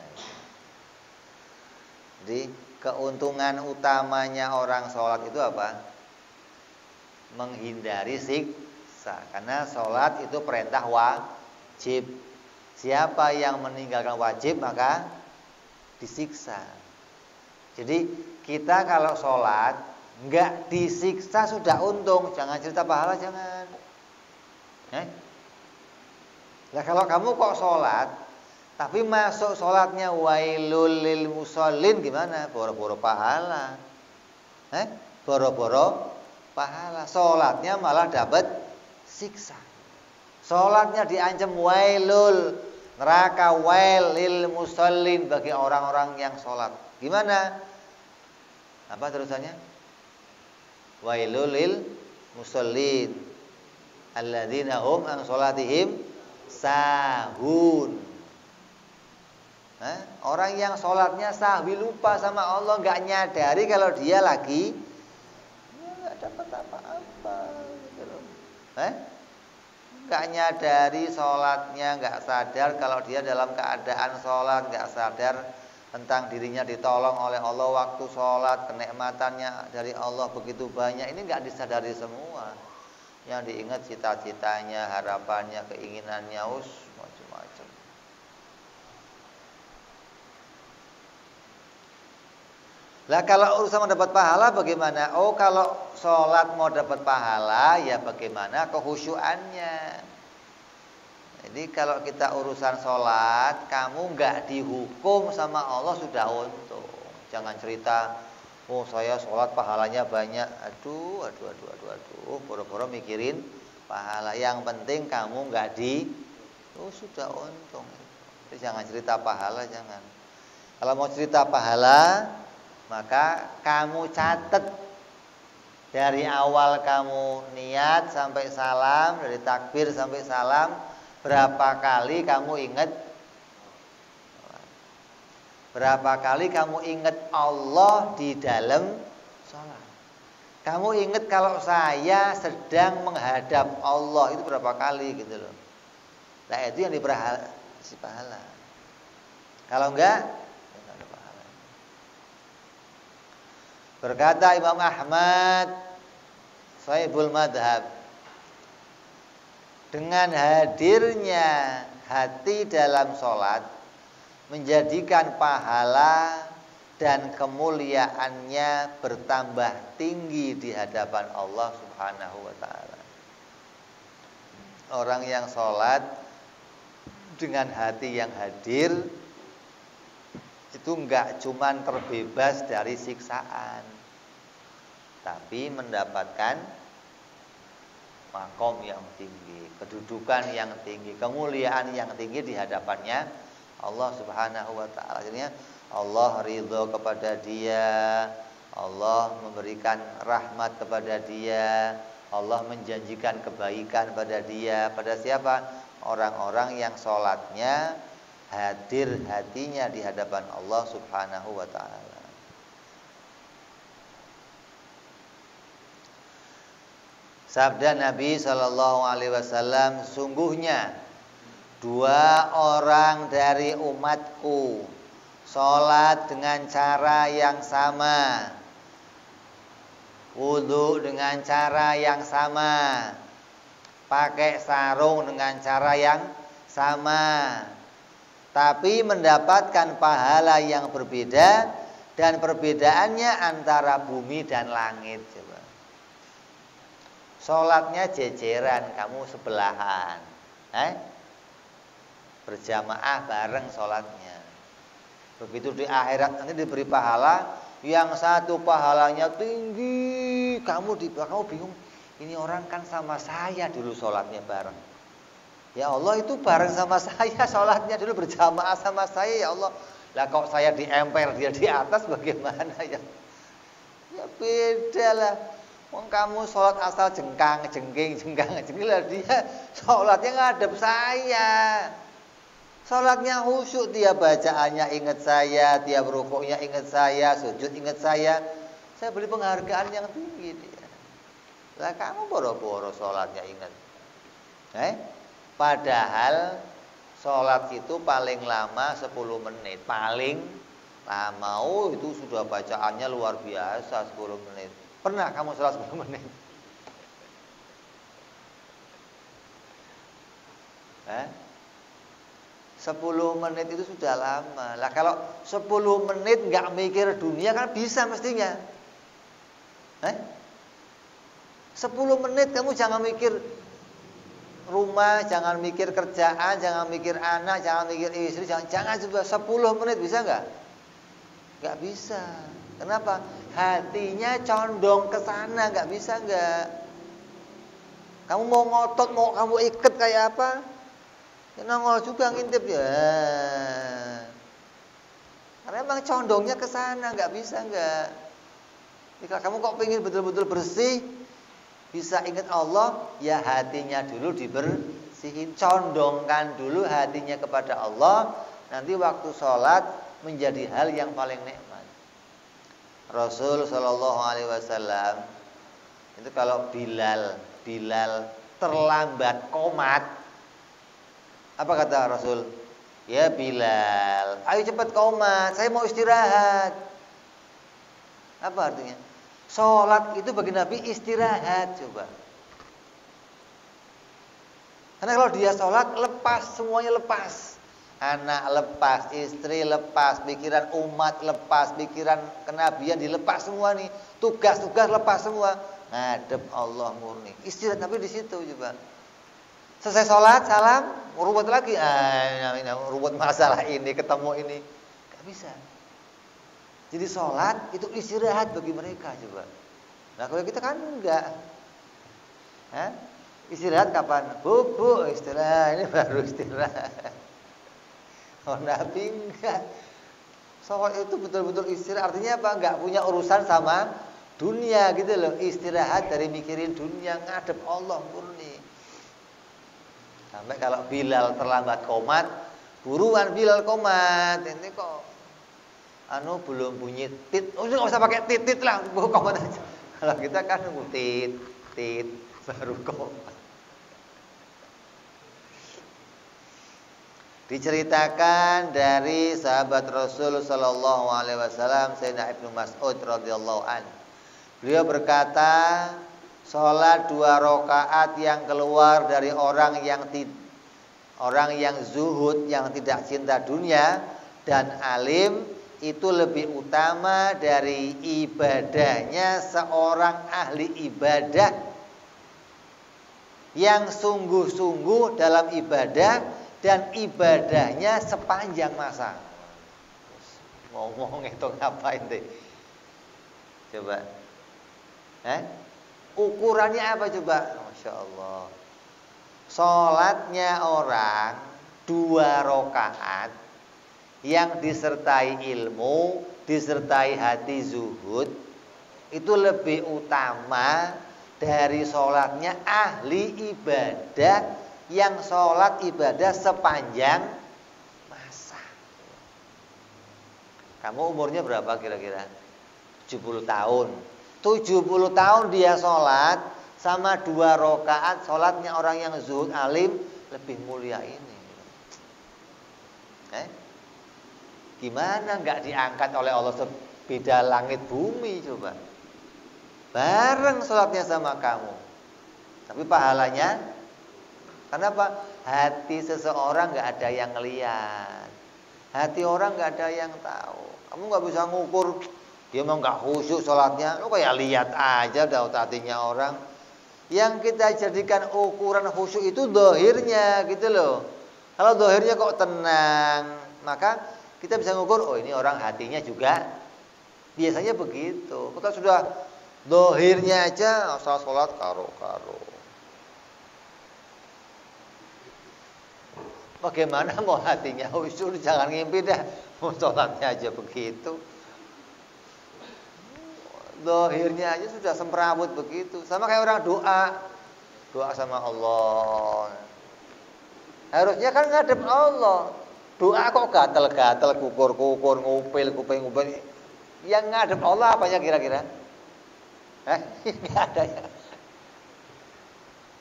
Jadi keuntungan utamanya orang sholat itu apa? Menghindari siksa. Karena sholat itu perintah wajib. Siapa yang meninggalkan wajib maka disiksa. Jadi kita kalau sholat nggak disiksa sudah untung. Jangan cerita pahala, jangan. Nah kalau kamu kok sholat tapi masuk sholatnya wailul lil musallin, gimana? Boro-boro pahala. Boro-boro pahala. Sholatnya malah dapat siksa. Sholatnya diancam wailul, neraka, wail lil musallin, bagi orang-orang yang sholat. Gimana? Apa terusannya? Wailul lil musallin alladzina hum an sholatihim sahun. Orang yang sholatnya sahwi, lupa sama Allah, nggak nyadari kalau dia lagi nggak dapat apa-apa, gitu. Nggak nyadari sholatnya, nggak sadar kalau dia dalam keadaan sholat, nggak sadar tentang dirinya ditolong oleh Allah waktu sholat, kenikmatannya dari Allah begitu banyak. Ini nggak disadari semua. Yang diingat cita-citanya, harapannya, keinginannya, macam-macam. Lah kalau urusan mau dapat pahala bagaimana? Oh, kalau sholat mau dapat pahala ya bagaimana kehusyuannya. Jadi kalau kita urusan sholat, kamu nggak dihukum sama Allah sudah untung. Jangan cerita, oh saya sholat pahalanya banyak. Aduh, boro-boro mikirin pahala. Yang penting kamu nggak oh sudah untung. Jadi jangan cerita pahala, jangan. Kalau mau cerita pahala, maka kamu catat dari awal kamu niat sampai salam, dari takbir sampai salam, berapa kali kamu ingat, berapa kali kamu ingat Allah di dalam sholat. Kamu ingat kalau saya sedang menghadap Allah, itu berapa kali gitu loh. Nah itu yang si pahala. Kalau enggak, berkata Imam Ahmad Sahibul Madhab, dengan hadirnya hati dalam sholat menjadikan pahala dan kemuliaannya bertambah tinggi di hadapan Allah Subhanahu wa ta'ala. Orang yang sholat dengan hati yang hadir itu enggak cuman terbebas dari siksaan, tapi mendapatkan makom yang tinggi, kedudukan yang tinggi, kemuliaan yang tinggi di hadapannya Allah Subhanahu wa ta'ala. Akhirnya Allah ridho kepada dia, Allah memberikan rahmat kepada dia, Allah menjanjikan kebaikan pada dia. Pada siapa? Orang-orang yang sholatnya hadir hatinya di hadapan Allah Subhanahu wa ta'ala. Sabda Nabi SAW, sungguhnya dua orang dari umatku sholat dengan cara yang sama, wudu dengan cara yang sama, pakai sarung dengan cara yang sama, tapi mendapatkan pahala yang berbeda, dan perbedaannya antara bumi dan langit. Coba. Sholatnya jejeran, kamu sebelahan, berjamaah bareng sholatnya. Begitu di akhirat nanti diberi pahala, yang satu pahalanya tinggi, kamu bingung, ini orang kan sama saya dulu sholatnya bareng. Ya Allah, itu bareng sama saya sholatnya dulu, berjamaah sama saya, ya Allah. Lah kok saya di emper, dia di atas, bagaimana ya? Ya beda lah. Wong kamu sholat asal jengking lah, dia sholatnya ngadep saya. Sholatnya khusyuk, dia bacaannya ingat saya, tiap rukuknya ingat saya, sujud ingat saya. Saya beri penghargaan yang tinggi dia. Lah kamu boro-boro sholatnya ingat. Padahal sholat itu paling lama 10 menit. Paling lama, itu sudah bacaannya luar biasa 10 menit. Pernah kamu sholat 10 menit? 10 menit itu sudah lama. Lah kalau 10 menit nggak mikir dunia kan bisa mestinya. 10 menit kamu jangan mikir rumah, jangan mikir kerjaan, jangan mikir anak, jangan mikir istri, jangan coba 10 menit bisa nggak? Nggak bisa. Kenapa? Hatinya condong ke sana, nggak bisa nggak? Kamu mau ngotot, mau kamu ikat kayak apa? Ya nongol juga ngintip ya. Karena emang condongnya ke sana, nggak bisa nggak? Jika kamu kok pengen betul-betul bersih, bisa ingat Allah, ya hatinya dulu dibersihin, condongkan dulu hatinya kepada Allah. Nanti waktu sholat menjadi hal yang paling nikmat. Rasul Shallallahu Alaihi Wasallam itu kalau Bilal terlambat qomat, apa kata Rasul? Ya Bilal, ayo cepat qomat, saya mau istirahat. Apa artinya? Sholat itu bagi Nabi istirahat, coba. Karena kalau dia sholat lepas, semuanya lepas. Anak lepas, istri lepas, pikiran umat lepas, pikiran kenabian dilepas semua nih. Tugas-tugas lepas semua. Ngadep Allah murni. Istirahat tapi di situ coba. Selesai sholat, salam, ruwet lagi. Ruwet masalah ini, ketemu ini. Gak bisa. Jadi sholat itu istirahat bagi mereka coba. Nah kalau kita kan enggak. Istirahat kapan? Bu, istirahat. Ini baru istirahat. Oh Nabi enggak. Sholat itu betul-betul istirahat. Artinya apa? Enggak punya urusan sama dunia gitu loh. Istirahat dari mikirin dunia, ngadep Allah murni. Sampai kalau Bilal terlambat qomat, buruan Bilal qomat. Ini kok belum bunyi tit. Oh enggak usah pakai tit lah, qomat aja. Kalau kita kan nunggu tit baru qomat. Diceritakan dari sahabat Rasul sallallahu alaihi wasallam Sayyidina Ibnu Mas'ud radhiyallahu an. Beliau berkata, salat 2 rakaat yang keluar dari orang yang zuhud, yang tidak cinta dunia dan alim itu lebih utama dari ibadahnya seorang ahli ibadah yang sungguh-sungguh dalam ibadah dan ibadahnya sepanjang masa. Ngomong itu ngapain deh? Coba. Ukurannya apa coba? Masya Allah. Sholatnya orang 2 rakaat yang disertai ilmu, disertai hati zuhud, itu lebih utama dari sholatnya ahli ibadah yang sholat ibadah sepanjang masa. Kamu umurnya berapa kira-kira? 70 tahun. 70 tahun dia sholat sama 2 rakaat sholatnya orang yang zuhud alim lebih mulia ini. Gimana nggak diangkat oleh Allah sebeda langit bumi coba? Bareng sholatnya sama kamu. Tapi pahalanya, kenapa? Hati seseorang nggak ada yang lihat, hati orang nggak ada yang tahu. Kamu nggak bisa ngukur dia mau nggak khusyuk sholatnya, lo kayak lihat aja dah hatinya orang. Yang kita jadikan ukuran khusyuk itu dohirnya gitu loh. Kalau dohirnya kok tenang, maka kita bisa ngukur, oh ini orang hatinya juga biasanya begitu. Kalau sudah dohirnya aja asal sholat karo-karo. Bagaimana mau hatinya khusyuk? Jangan ngimpi dah, mau sholatnya aja begitu. Dohirnya aja sudah semrawut begitu. Sama kayak orang doa sama Allah. Harusnya kan ngadep Allah. Doa kok gatel-gatel, kukur-kukur, ngupil. Yang ngadep Allah apanya kira-kira? Nggak ada ya.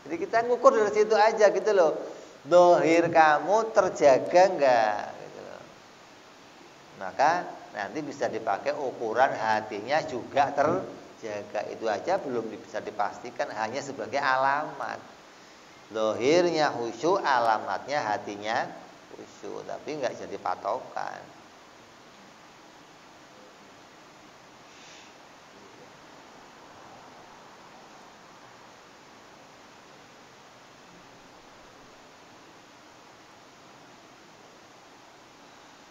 Jadi kita ngukur dari situ aja gitu loh. Dohir kamu terjaga enggak? Gitu loh. Maka nanti bisa dipakai ukuran hatinya juga terjaga. Itu aja belum bisa dipastikan, hanya sebagai alamat. Dohirnya khusyuk, alamatnya hatinya khusyuk, tapi enggak jadi patokan.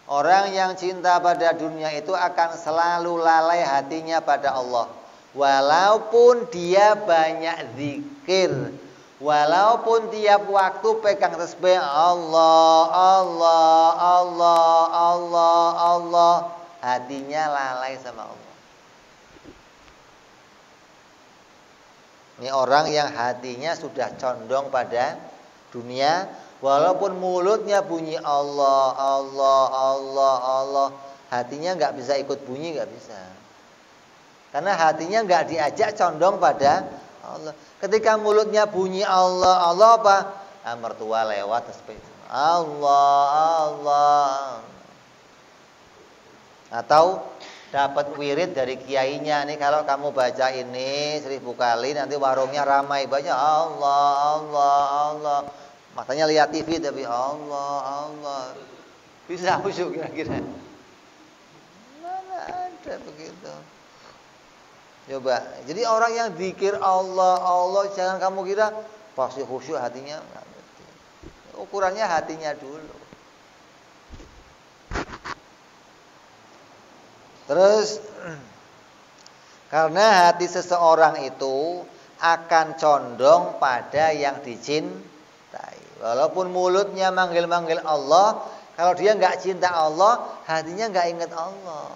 Orang yang cinta pada dunia itu akan selalu lalai hatinya pada Allah. Walaupun dia banyak zikir, walaupun tiap waktu pegang tasbih Allah, Allah, Allah, Allah, Allah, hatinya lalai sama Allah. Ini orang yang hatinya sudah condong pada dunia. Walaupun mulutnya bunyi Allah, Allah, Allah, Allah, hatinya nggak bisa ikut bunyi, nggak bisa. Karena hatinya nggak diajak condong pada Allah. Ketika mulutnya bunyi Allah, Allah apa? Mertua lewat tasbih. Allah, Allah. Atau dapat wirid dari kiainya, nih kalau kamu baca ini 1000 kali nanti warungnya ramai banyak Allah, Allah, Allah. Matanya lihat TV tapi Allah, Allah. Bisa khusyuk kira-kira? Mana ada begitu. Coba. Jadi orang yang zikir Allah, Allah jangan kamu kira pasti khusyuk hatinya, enggak ngerti. Ukurannya hatinya dulu. Terus karena hati seseorang itu akan condong pada yang dicintai. Walaupun mulutnya manggil-manggil Allah, kalau dia nggak cinta Allah, hatinya nggak ingat Allah.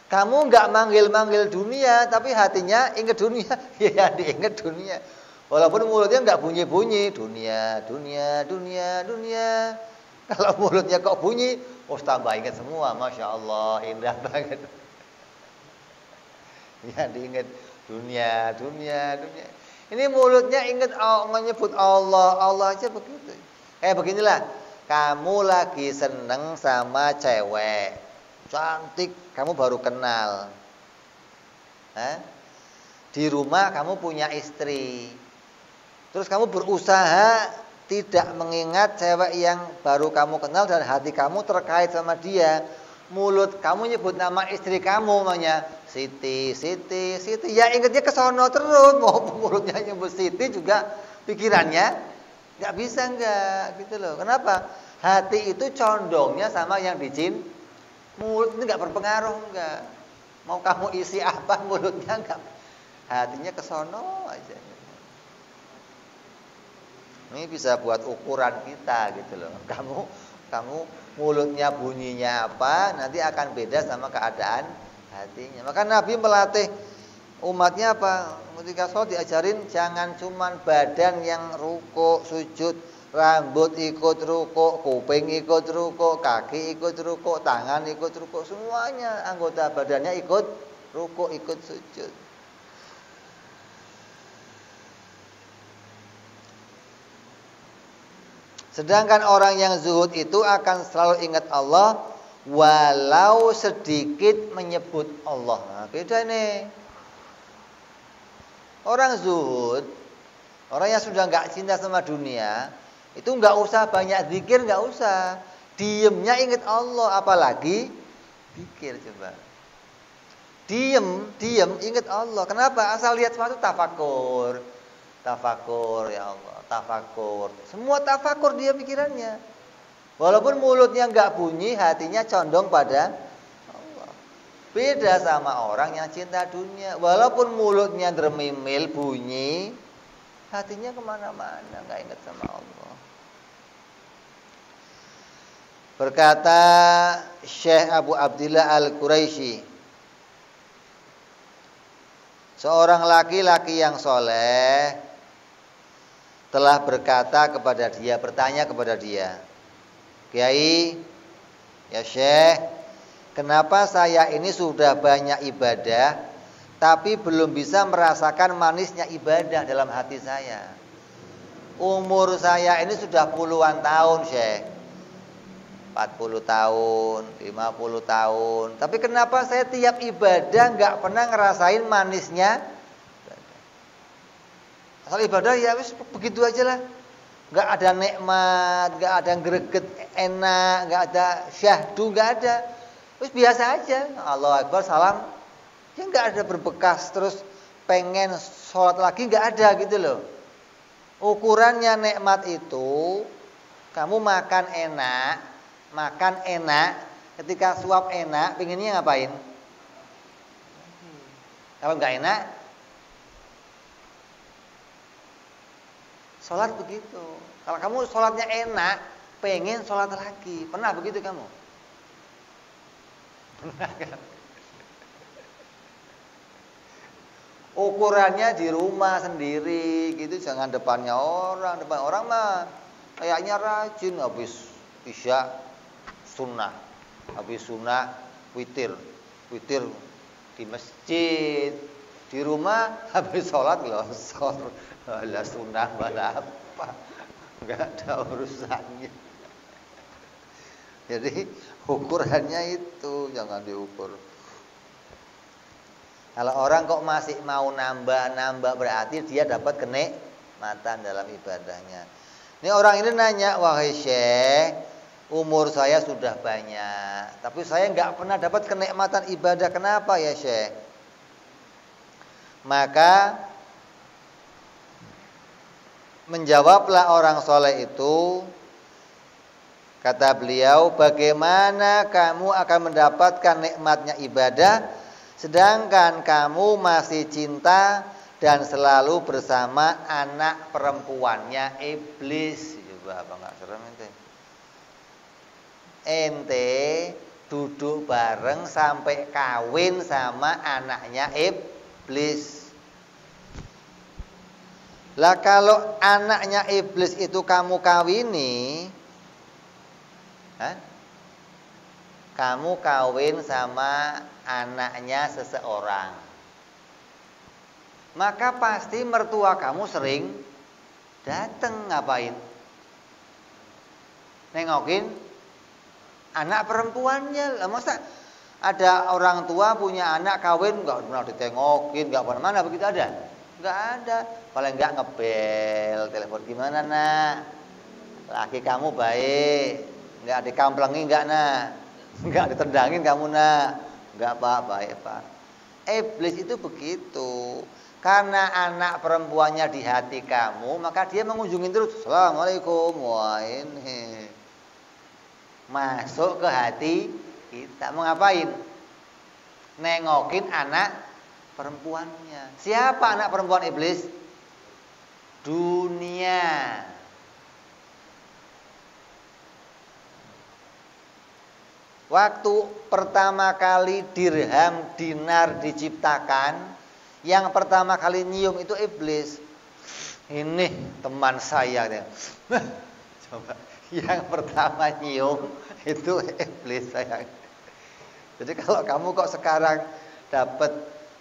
Kamu nggak manggil-manggil dunia, tapi hatinya ingat dunia, ya diingat dunia. Walaupun mulutnya nggak bunyi-bunyi, dunia, dunia, dunia, dunia. Kalau mulutnya kok bunyi, oh tambah ingat semua, masya Allah, indah banget. Ya diingat dunia, dunia, dunia. Ini mulutnya ingat menyebut Allah, Allah aja begitu. Beginilah, kamu lagi seneng sama cewek, cantik, kamu baru kenal. Di rumah kamu punya istri, terus kamu berusaha tidak mengingat cewek yang baru kamu kenal dan hati kamu terkait sama dia. Mulut kamu nyebut nama istri kamu, namanya Siti, Siti, Siti. Ya ingatnya ke sono terus. Mau mulutnya nyebut Siti juga pikirannya nggak bisa nggak gitu loh. Kenapa? Hati itu condongnya sama yang dicintai. Mulut itu nggak berpengaruh nggak. Mau kamu isi apa mulutnya nggak. Hatinya ke sono aja. Ini bisa buat ukuran kita gitu loh. Kamu mulutnya bunyinya apa, nanti akan beda sama keadaan hatinya. Maka Nabi melatih umatnya apa? Ketika sholat diajarin jangan cuman badan yang rukuk, sujud, rambut ikut rukuk, kuping ikut rukuk, kaki ikut rukuk, tangan ikut rukuk, semuanya anggota badannya ikut rukuk, ikut sujud. Sedangkan orang yang zuhud itu akan selalu ingat Allah walau sedikit menyebut Allah. Nah, beda nih. Orang zuhud, orang yang sudah nggak cinta sama dunia, itu nggak usah banyak zikir, nggak usah. Diemnya ingat Allah, apalagi zikir coba. Diem ingat Allah. Kenapa? Asal lihat sesuatu tafakur. Tafakur ya Allah, tafakur. Semua tafakur dia pikirannya. Walaupun mulutnya nggak bunyi, hatinya condong pada Allah. Beda sama orang yang cinta dunia. Walaupun mulutnya dermimil bunyi, hatinya kemana-mana, nggak ingat sama Allah. Berkata Syekh Abu Abdillah Al-Quraisy, seorang laki-laki yang soleh telah berkata kepada dia, bertanya kepada dia, Kiai, ya Syekh, kenapa saya ini sudah banyak ibadah, tapi belum bisa merasakan manisnya ibadah dalam hati saya. Umur saya ini sudah puluhan tahun, Syekh. 40 tahun, 50 tahun. Tapi kenapa saya tiap ibadah nggak pernah ngerasain manisnya? Asal ibadah ya wis begitu aja lah. Nggak ada nikmat, nggak ada greget enak, nggak ada syahdu, nggak ada. Wis biasa aja. Allahu Akbar, salam. Ya nggak ada berbekas terus pengen sholat lagi, nggak ada gitu loh. Ukurannya nikmat itu kamu makan enak, ketika suap enak, pengennya ngapain? Kalau nggak enak, sholat begitu. Kalau kamu sholatnya enak, pengen sholat lagi. Pernah begitu kamu? Pernah kan? Ukurannya di rumah sendiri gitu, jangan depannya orang. Depan orang mah kayaknya rajin, habis isya sunnah, habis sunnah witir di masjid, di rumah habis sholat glosor, lah sunnah malah apa, nggak ada urusannya. Jadi ukurannya itu jangan diukur. Kalau orang kok masih mau nambah berarti dia dapat kenikmatan dalam ibadahnya. Ini orang ini nanya, wahai Syekh, umur saya sudah banyak, tapi saya nggak pernah dapat kenikmatan ibadah. Kenapa ya Syekh? Maka menjawablah orang soleh itu, kata beliau, bagaimana kamu akan mendapatkan nikmatnya ibadah sedangkan kamu masih cinta dan selalu bersama anak perempuannya iblis. Coba apa nggak serem ente? Ente duduk bareng sampai kawin sama anaknya iblis. Lah kalau anaknya iblis itu kamu kawini, kamu kawin sama anaknya seseorang, maka pasti mertua kamu sering datang ngapain? Nengokin anak perempuannya. Lah masa ada orang tua punya anak kawin nggak pernah ditengokin, nggak pernah, begitu ada? Nggak ada. Paling nggak ngebel, telepon, gimana nak? Laki kamu baik, nggak dikamplengi nggak nak? Nggak ditendangin kamu nak? Nggak pak, baik pak. Iblis itu begitu. Karena anak perempuannya di hati kamu, maka dia mengunjungi terus. Assalamualaikum, wah ini masuk ke hati kita. Mau ngapain? Nengokin anak perempuannya. Siapa anak perempuan iblis? Dunia. Waktu pertama kali dirham dinar diciptakan, yang pertama kali nyium itu iblis. Ini teman saya. Coba, yang pertama nyium itu iblis sayang. Jadi kalau kamu kok sekarang dapat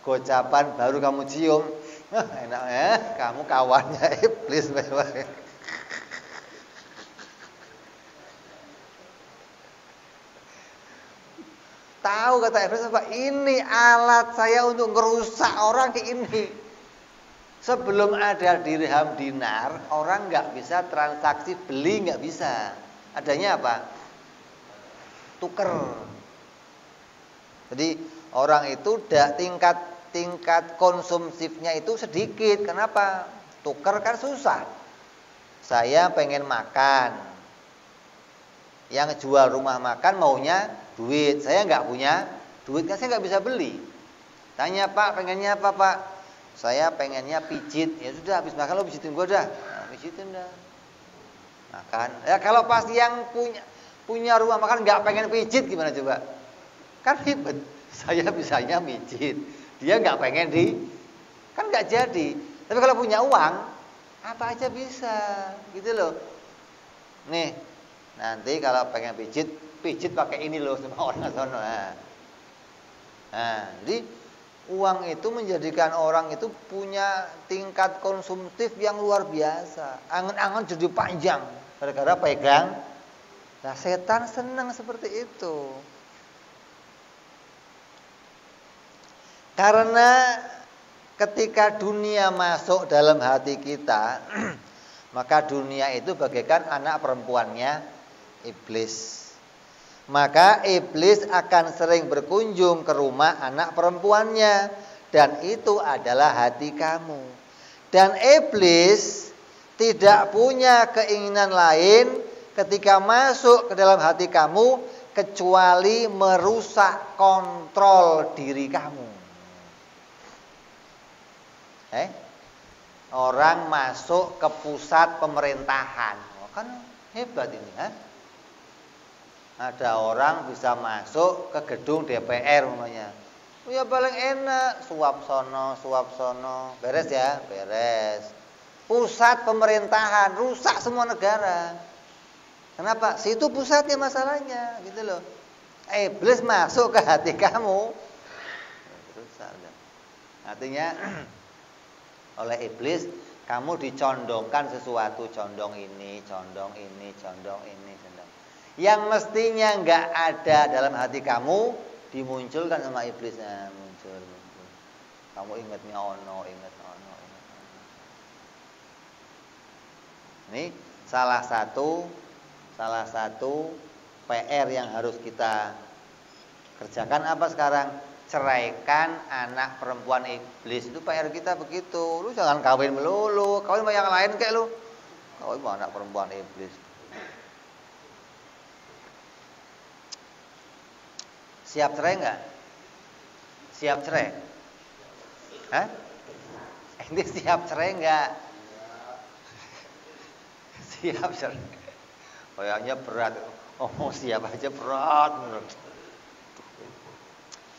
gocapan baru kamu cium, enak ya, kamu kawannya iblis memang. Tahu kata iblis apa? Ini alat saya untuk ngerusak orang kayak ini. Sebelum ada dirham dinar, orang nggak bisa transaksi beli, nggak bisa. Adanya apa? Tuker. Jadi orang itu tingkat konsumtifnya itu sedikit. Kenapa? Tuker kan susah. Saya pengen makan, yang jual rumah makan maunya duit. Saya nggak punya duit, kan saya nggak bisa beli. Tanya pak, pengennya apa pak? Saya pengennya pijit. Ya sudah, habis makan lo pijitin gue dah. Nah, pijitin dah. Makan. Ya kalau pas yang punya rumah makan nggak pengen pijit gimana coba? Kan ribet. Saya bisanya mijit, dia nggak pengen kan nggak jadi. Tapi kalau punya uang, apa aja bisa, gitu loh. Nih, nanti kalau pengen pijit pakai ini loh sama orang sono. Nah, jadi uang itu menjadikan orang itu punya tingkat konsumtif yang luar biasa. Angan-angan jadi panjang gara-gara pegang. Nah, setan senang seperti itu. Karena ketika dunia masuk dalam hati kita, maka dunia itu bagaikan anak perempuannya iblis. Maka iblis akan sering berkunjung ke rumah anak perempuannya, dan itu adalah hati kamu. Dan iblis tidak punya keinginan lain ketika masuk ke dalam hati kamu kecuali merusak kontrol diri kamu. Orang masuk ke pusat pemerintahan, kan hebat ini, Ada orang bisa masuk ke gedung DPR umpamanya. Ya paling enak, suap sono, beres ya, beres. Pusat pemerintahan, rusak semua negara. Kenapa? Situ pusatnya masalahnya, gitu loh. Iblis masuk ke hati kamu, rusak. Artinya oleh iblis kamu dicondongkan sesuatu, condong ini. Yang mestinya nggak ada dalam hati kamu dimunculkan sama iblisnya, muncul. Kamu ingatnya ono. Ini salah satu PR yang harus kita kerjakan apa sekarang? Ceraikan anak perempuan iblis. Itu PR kita begitu. Lu jangan kawin melulu, kawin sama yang lain kayak lu. Kawin sama anak perempuan iblis. Siap cerai enggak? Siap cerai? Hah? Ini siap cerai enggak? Siap cerai. Kayaknya berat. Oh, siap aja berat.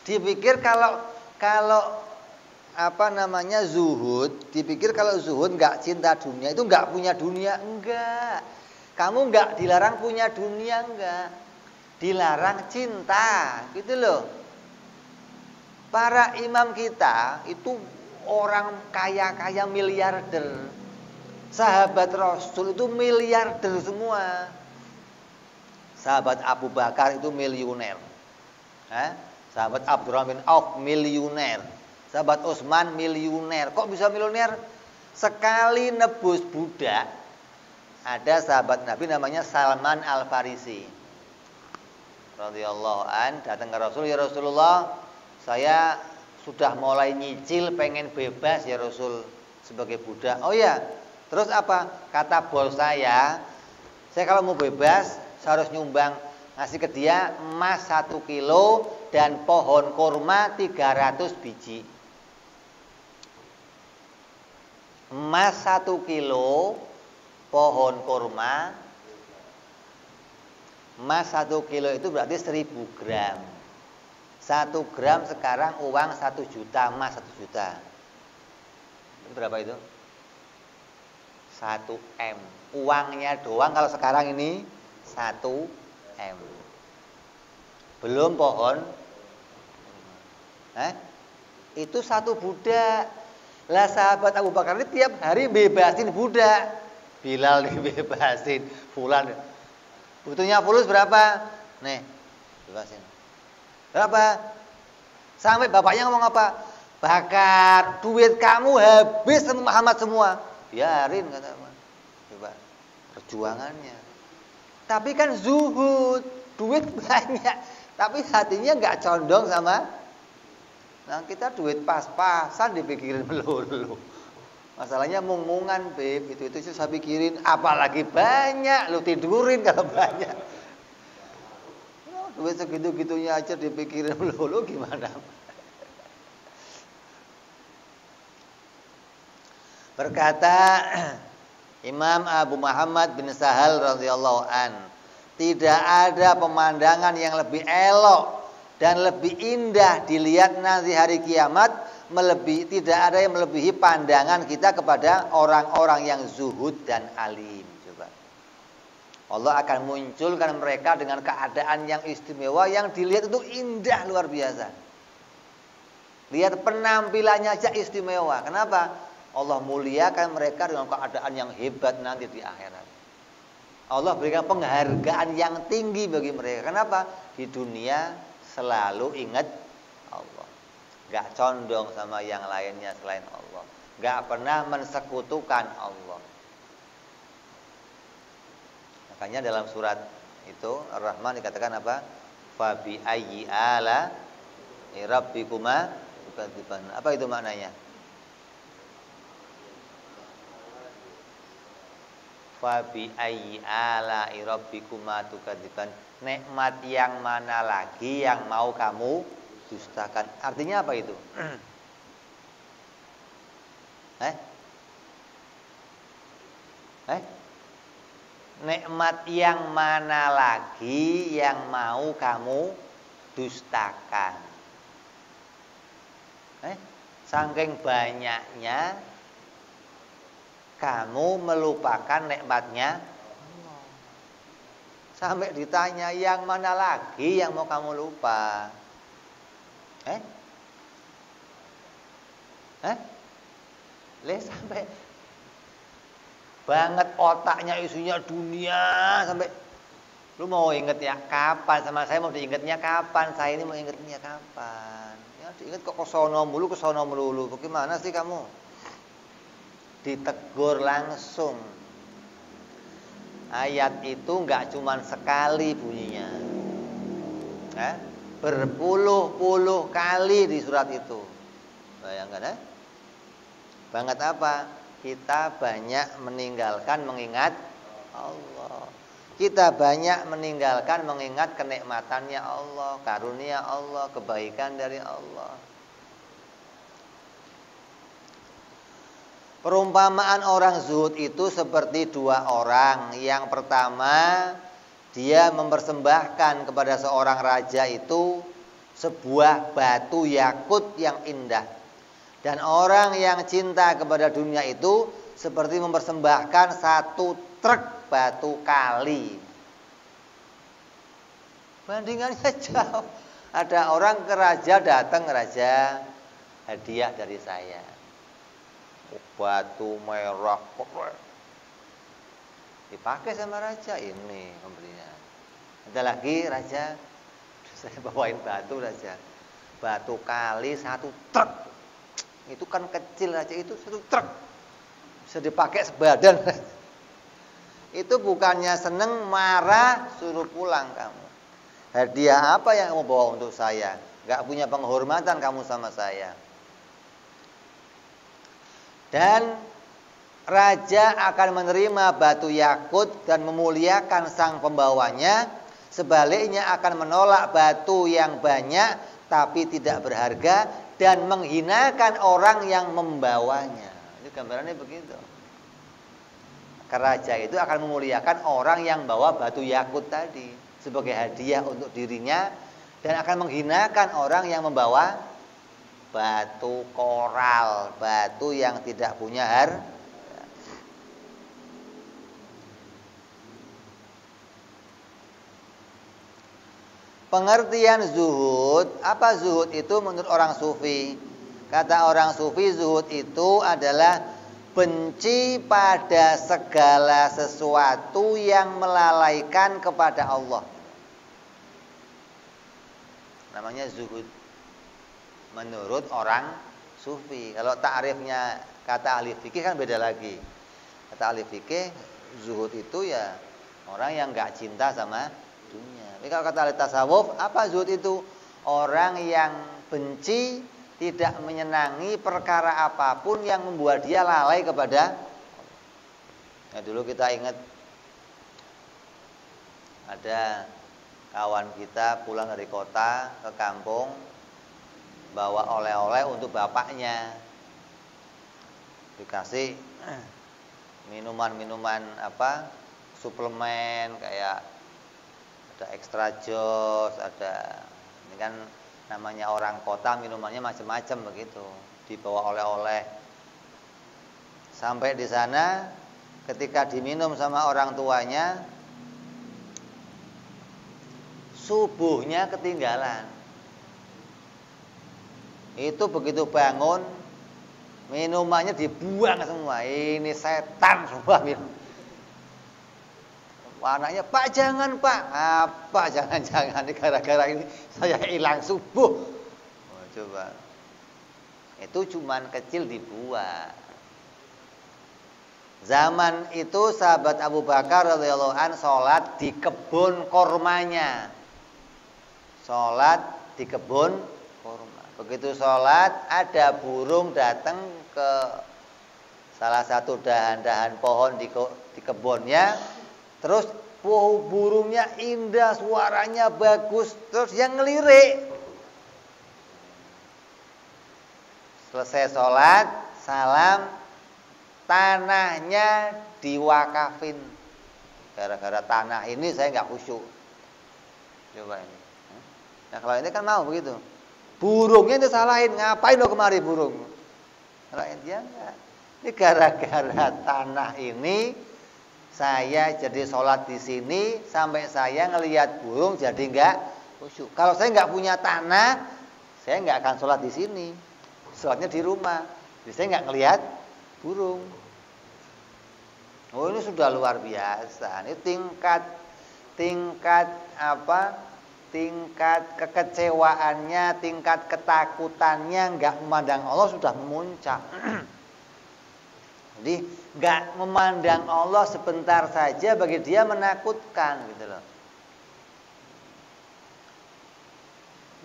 Dipikir kalau zuhud, dipikir kalau zuhud enggak cinta dunia, itu enggak punya dunia, enggak. Kamu enggak dilarang punya dunia, enggak. Dilarang cinta, gitu loh. Para imam kita itu orang kaya-kaya miliarder. Sahabat Rasul itu miliarder semua. Sahabat Abu Bakar itu miliuner. Sahabat Abdurrahman bin Auf miliuner. Sahabat Utsman miliuner. Kok bisa miliuner? Sekali nebus budak. Ada sahabat Nabi namanya Salman Al-Farisi radhiyallahu an, datang ke Rasul, ya Rasulullah, saya sudah mulai nyicil pengen bebas ya Rasul sebagai budak. Oh ya, terus apa? Kata bos saya kalau mau bebas saya harus nyumbang, ngasih ke dia emas 1 kilo dan pohon kurma 300 biji. Emas 1 kilo, pohon kurma. Emas 1 kilo itu berarti 1000 gram. 1 gram sekarang uang 1 juta, emas 1 juta. Itu berapa itu? 1 M. Uangnya doang kalau sekarang ini 1 M. Belum pohon. Itu 1 budak. Lah sahabat Abu Bakar ini tiap hari bebasin budak. Bilal dibebasin, Fulan. Butuhnya fulus berapa? Nih, bebasin. Berapa? Sampai bapaknya ngomong apa? Bakar, duit kamu habis sama Muhammad semua. Biarin kata Muhammad. Coba perjuangannya. Tapi kan zuhud, duit banyak, tapi hatinya nggak condong sama. Nah kita duit pas-pasan dipikirin melulu. Masalahnya mung-mungan, Beb, itu susah pikirin, apalagi banyak, lu tidurin kalau banyak. Duit segitu-gitunya aja dipikirin melulu gimana? Berkata Imam Abu Muhammad bin Sahal radhiyallahu an, tidak ada pemandangan yang lebih elok dan lebih indah dilihat nanti hari kiamat, tidak ada yang melebihi pandangan kita kepada orang-orang yang zuhud dan alim. Coba, Allah akan munculkan mereka dengan keadaan yang istimewa, yang dilihat itu indah luar biasa. Lihat penampilannya aja istimewa. Kenapa? Allah muliakan mereka dengan keadaan yang hebat nanti di akhirat. Allah berikan penghargaan yang tinggi bagi mereka. Kenapa? Di dunia selalu ingat Allah, gak condong sama yang lainnya selain Allah, gak pernah mensekutukan Allah. Makanya dalam surat itu Ar-Rahman dikatakan apa? Fabi ayyi ala rabbikuma tukadziban. Apa itu maknanya? Fabi ayyi ala rabbikuma tukadziban. Nikmat yang mana lagi yang mau kamu dustakan? Artinya apa itu? Nikmat yang mana lagi yang mau kamu dustakan? Saking banyaknya kamu melupakan nikmatnya. Sampai ditanya yang mana lagi yang mau kamu lupa? Sampai banget otaknya isinya dunia, sampai lu mau ingetnya kapan? Sama saya mau diingetnya kapan? Saya ini mau ingetnya kapan? Ya diinget kok kesono melulu. Bagaimana sih kamu? Ditegur langsung. Ayat itu enggak cuma sekali bunyinya. Berpuluh-puluh kali di surat itu. Bayangkan banget apa? Kita banyak meninggalkan mengingat Allah. Kita banyak meninggalkan mengingat kenikmatannya Allah, karunia Allah, kebaikan dari Allah. Perumpamaan orang zuhud itu seperti dua orang. Yang pertama, dia mempersembahkan kepada seorang raja itu sebuah batu yakut yang indah. Dan orang yang cinta kepada dunia itu seperti mempersembahkan satu truk batu kali. Bandingannya jauh. Ada orang ke raja, datang raja, hadiah dari saya. Batu merah dipakai sama raja, ini pembelinya. Ada lagi raja, saya bawain batu raja, batu kali satu truk. Itu kan kecil raja, itu satu truk bisa dipakai sebadan. Itu bukannya seneng, marah, suruh pulang kamu. Hadiah apa yang kamu bawa untuk saya? Gak punya penghormatan kamu sama saya. Dan raja akan menerima batu yakut dan memuliakan sang pembawanya. Sebaliknya akan menolak batu yang banyak tapi tidak berharga dan menghinakan orang yang membawanya. Ini gambarannya begitu. Raja itu akan memuliakan orang yang bawa batu yakut tadi sebagai hadiah untuk dirinya, dan akan menghinakan orang yang membawa batu koral, batu yang tidak punya harga. Pengertian zuhud, apa zuhud itu menurut orang sufi? Kata orang sufi, zuhud itu adalah benci pada segala sesuatu yang melalaikan kepada Allah. Namanya zuhud menurut orang sufi. Kalau ta'rifnya kata ahli fikih kan beda lagi. Kata ahli fikih, zuhud itu ya orang yang gak cinta sama dunia. Tapi kalau kata ahli tasawuf, apa zuhud itu? Orang yang benci, tidak menyenangi perkara apapun yang membuat dia lalai kepada Allah. Nah, dulu kita ingat ada kawan kita pulang dari kota ke kampung, bawa oleh-oleh untuk bapaknya. Dikasih minuman-minuman suplemen kayak ada extra jos, ada, ini kan namanya orang kota minumannya macam-macam begitu, dibawa oleh-oleh. Sampai di sana, ketika diminum sama orang tuanya, subuhnya ketinggalan. Itu begitu bangun, minumannya dibuang semua. Ini setan semua minum. Anaknya, Pak jangan Pak. Apa jangan-jangan, gara-gara ini saya hilang subuh. Oh, coba. Itu cuman kecil dibuang. Zaman itu sahabat Abu Bakar radhiyallahu an sholat di kebun kormanya. Sholat di kebun korma. Begitu sholat, ada burung datang ke salah satu dahan-dahan pohon di kebunnya. Terus burungnya indah, suaranya bagus, terus yang ngelirik. Selesai sholat, salam, tanahnya diwakafin. Gara-gara tanah ini saya nggak khusyuk. Coba ini. Nah kalau ini kan mau begitu. Burungnya itu salahin, ngapain lo kemari burung? Kalau dia enggak. Ini gara-gara tanah ini saya jadi sholat di sini, sampai saya ngelihat burung jadi nggak khusyuk. Kalau saya nggak punya tanah, saya nggak akan sholat di sini. Sholatnya di rumah. Jadi saya nggak ngelihat burung. Oh ini sudah luar biasa. Ini tingkat kekecewaannya, tingkat ketakutannya nggak memandang Allah sudah memuncak. Jadi nggak memandang Allah sebentar saja bagi dia menakutkan gitu loh.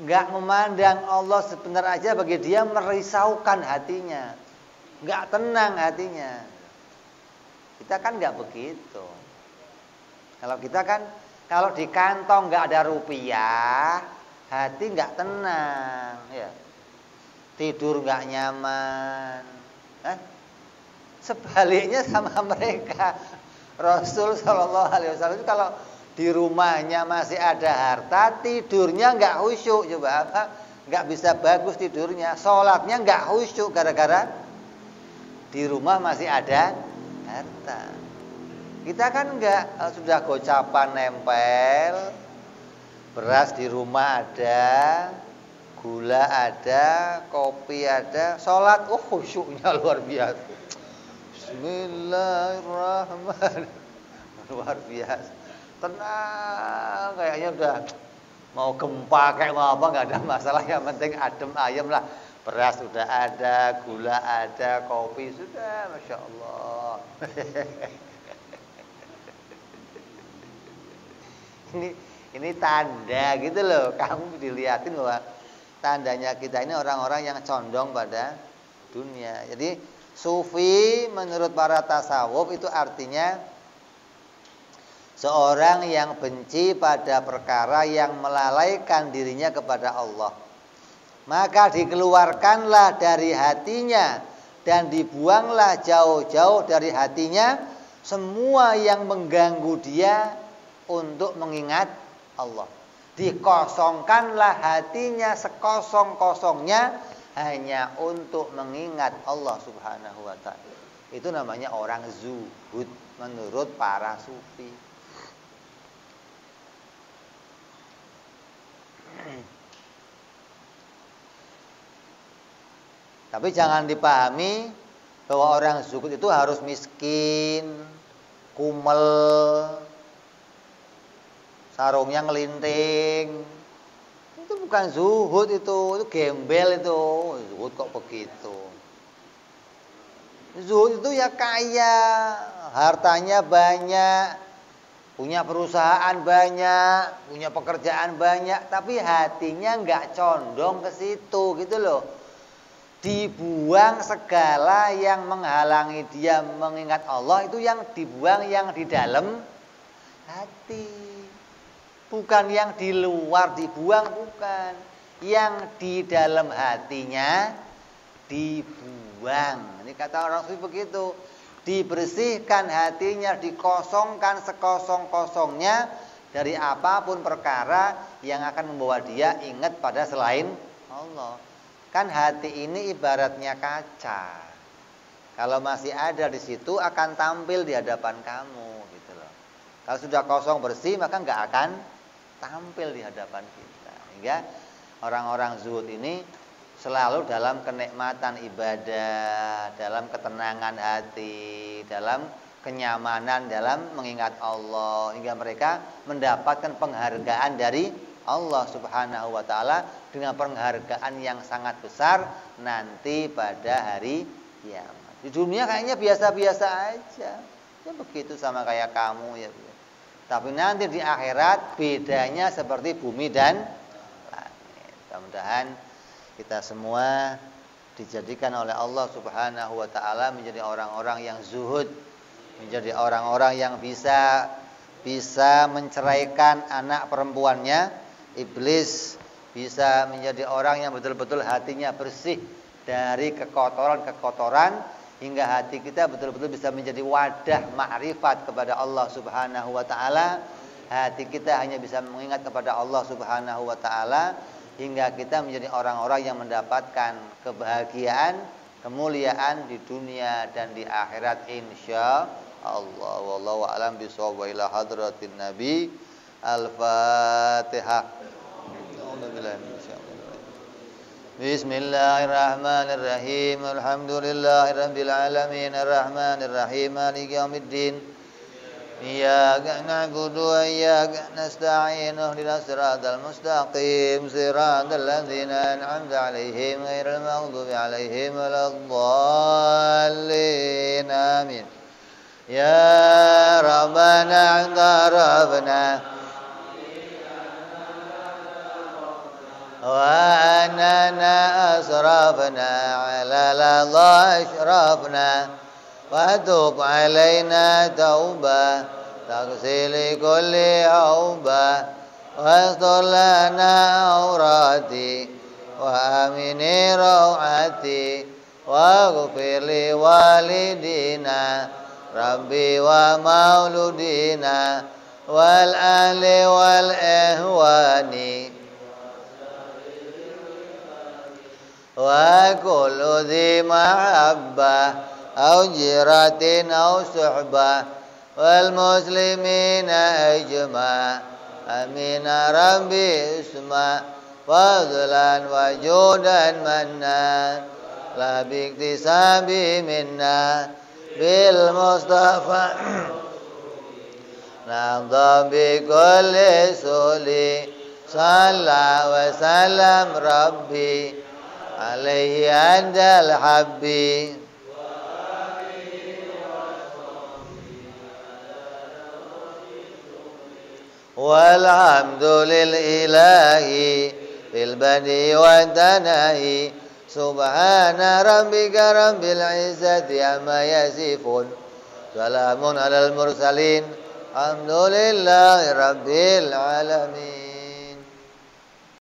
nggak memandang Allah sebentar aja bagi dia merisaukan hatinya, nggak tenang hatinya. Kita kan nggak begitu. Kalau kita kan, kalau di kantong nggak ada rupiah, hati nggak tenang, ya. Tidur nggak nyaman. Sebaliknya sama mereka. Rasul Shallallahu Alaihi Wasallam itu kalau di rumahnya masih ada harta, tidurnya nggak khusyuk. Coba apa? Nggak bisa bagus tidurnya. Sholatnya nggak khusyuk gara-gara di rumah masih ada harta. Kita kan nggak, sudah gocapan nempel, beras di rumah ada, gula ada, kopi ada, sholat, khusyuknya luar biasa. Bismillahirrahmanirrahim. Luar biasa. Tenang, kayaknya udah mau gempa kayak mau apa nggak ada masalah, yang penting adem ayem lah. Beras sudah ada, gula ada, kopi sudah, masya Allah. ini tanda gitu loh, kamu dilihatin bahwa tandanya kita ini orang-orang yang condong pada dunia. Jadi sufi menurut para tasawuf itu artinya seorang yang benci pada perkara yang melalaikan dirinya kepada Allah. Maka dikeluarkanlah dari hatinya dan dibuanglah jauh-jauh dari hatinya semua yang mengganggu dia untuk mengingat Allah. Dikosongkanlah hatinya sekosong-kosongnya hanya untuk mengingat Allah Subhanahu wa ta'ala. Itu namanya orang zuhud menurut para sufi. Tapi jangan dipahami bahwa orang zuhud itu harus miskin, kumel, sarungnya ngelinting. Itu bukan zuhud, itu gembel itu. Zuhud kok begitu? Zuhud itu ya kaya, hartanya banyak, punya perusahaan banyak, punya pekerjaan banyak, tapi hatinya nggak condong ke situ gitu loh. Dibuang segala yang menghalangi dia mengingat Allah, itu yang dibuang yang di dalam hati. Bukan yang di luar dibuang, bukan. Yang di dalam hatinya dibuang. Ini kata orang sufi begitu. Dibersihkan hatinya, dikosongkan sekosong-kosongnya dari apapun perkara yang akan membawa dia ingat pada selain Allah. Kan hati ini ibaratnya kaca. Kalau masih ada di situ akan tampil di hadapan kamu gitu loh. Kalau sudah kosong bersih maka nggak akan tampil di hadapan kita. Hingga orang-orang zuhud ini selalu dalam kenikmatan ibadah, dalam ketenangan hati, dalam kenyamanan, dalam mengingat Allah, hingga mereka mendapatkan penghargaan dari Allah Subhanahu wa ta'ala dengan penghargaan yang sangat besar nanti pada hari kiamat. Di dunia kayaknya biasa-biasa aja, ya begitu sama kayak kamu ya. Tapi nanti di akhirat bedanya seperti bumi dan langit. Mudah-mudahan kita semua dijadikan oleh Allah Subhanahu wa ta'ala menjadi orang-orang yang zuhud, menjadi orang-orang yang bisa menceraikan anak perempuannya. Iblis bisa menjadi orang yang betul-betul hatinya bersih dari kekotoran-kekotoran, hingga hati kita betul-betul bisa menjadi wadah ma'rifat kepada Allah Subhanahu wa ta'ala. Hati kita hanya bisa mengingat kepada Allah Subhanahu wa ta'ala, hingga kita menjadi orang-orang yang mendapatkan kebahagiaan, kemuliaan di dunia dan di akhirat insya Allah. Wallahu a'lam bishawab. Wa ila hadratin nabi. Al-Fatihah. Bismillahirrahmanirrahim. Alhamdulillahirabbil alamin arrahmanir rahim maliki yaumiddin. Iyyaka na'budu wa iyyaka nasta'in ihdinas siratal mustaqim siratal ladzina an'amta 'alaihim ghairil maghdubi 'alaihim waladdallin. Amin. Ya Rabbana 'tarafna وأننا أسرفنا على لظى أشرفنا وتب علينا توبة تغسل كل عوبة واستر لنا عوراتي وآمن روعتي واغفر لوالدينا ربي ومولودينا والأهل والإخوان وكل ذي محبة أو جيرة أو صحبة والمسلمين أجمع أمين ربي اسمع فضلا وجودا منا لا باكتساب منا بالمصطفى نرضى بكل سولي صلى وسلم ربي عليه عند الحب والحمد للإله في البدء والثناء سبحان ربك رب العزة عما يصفون سلام على المرسلين الحمد لله رب العالمين.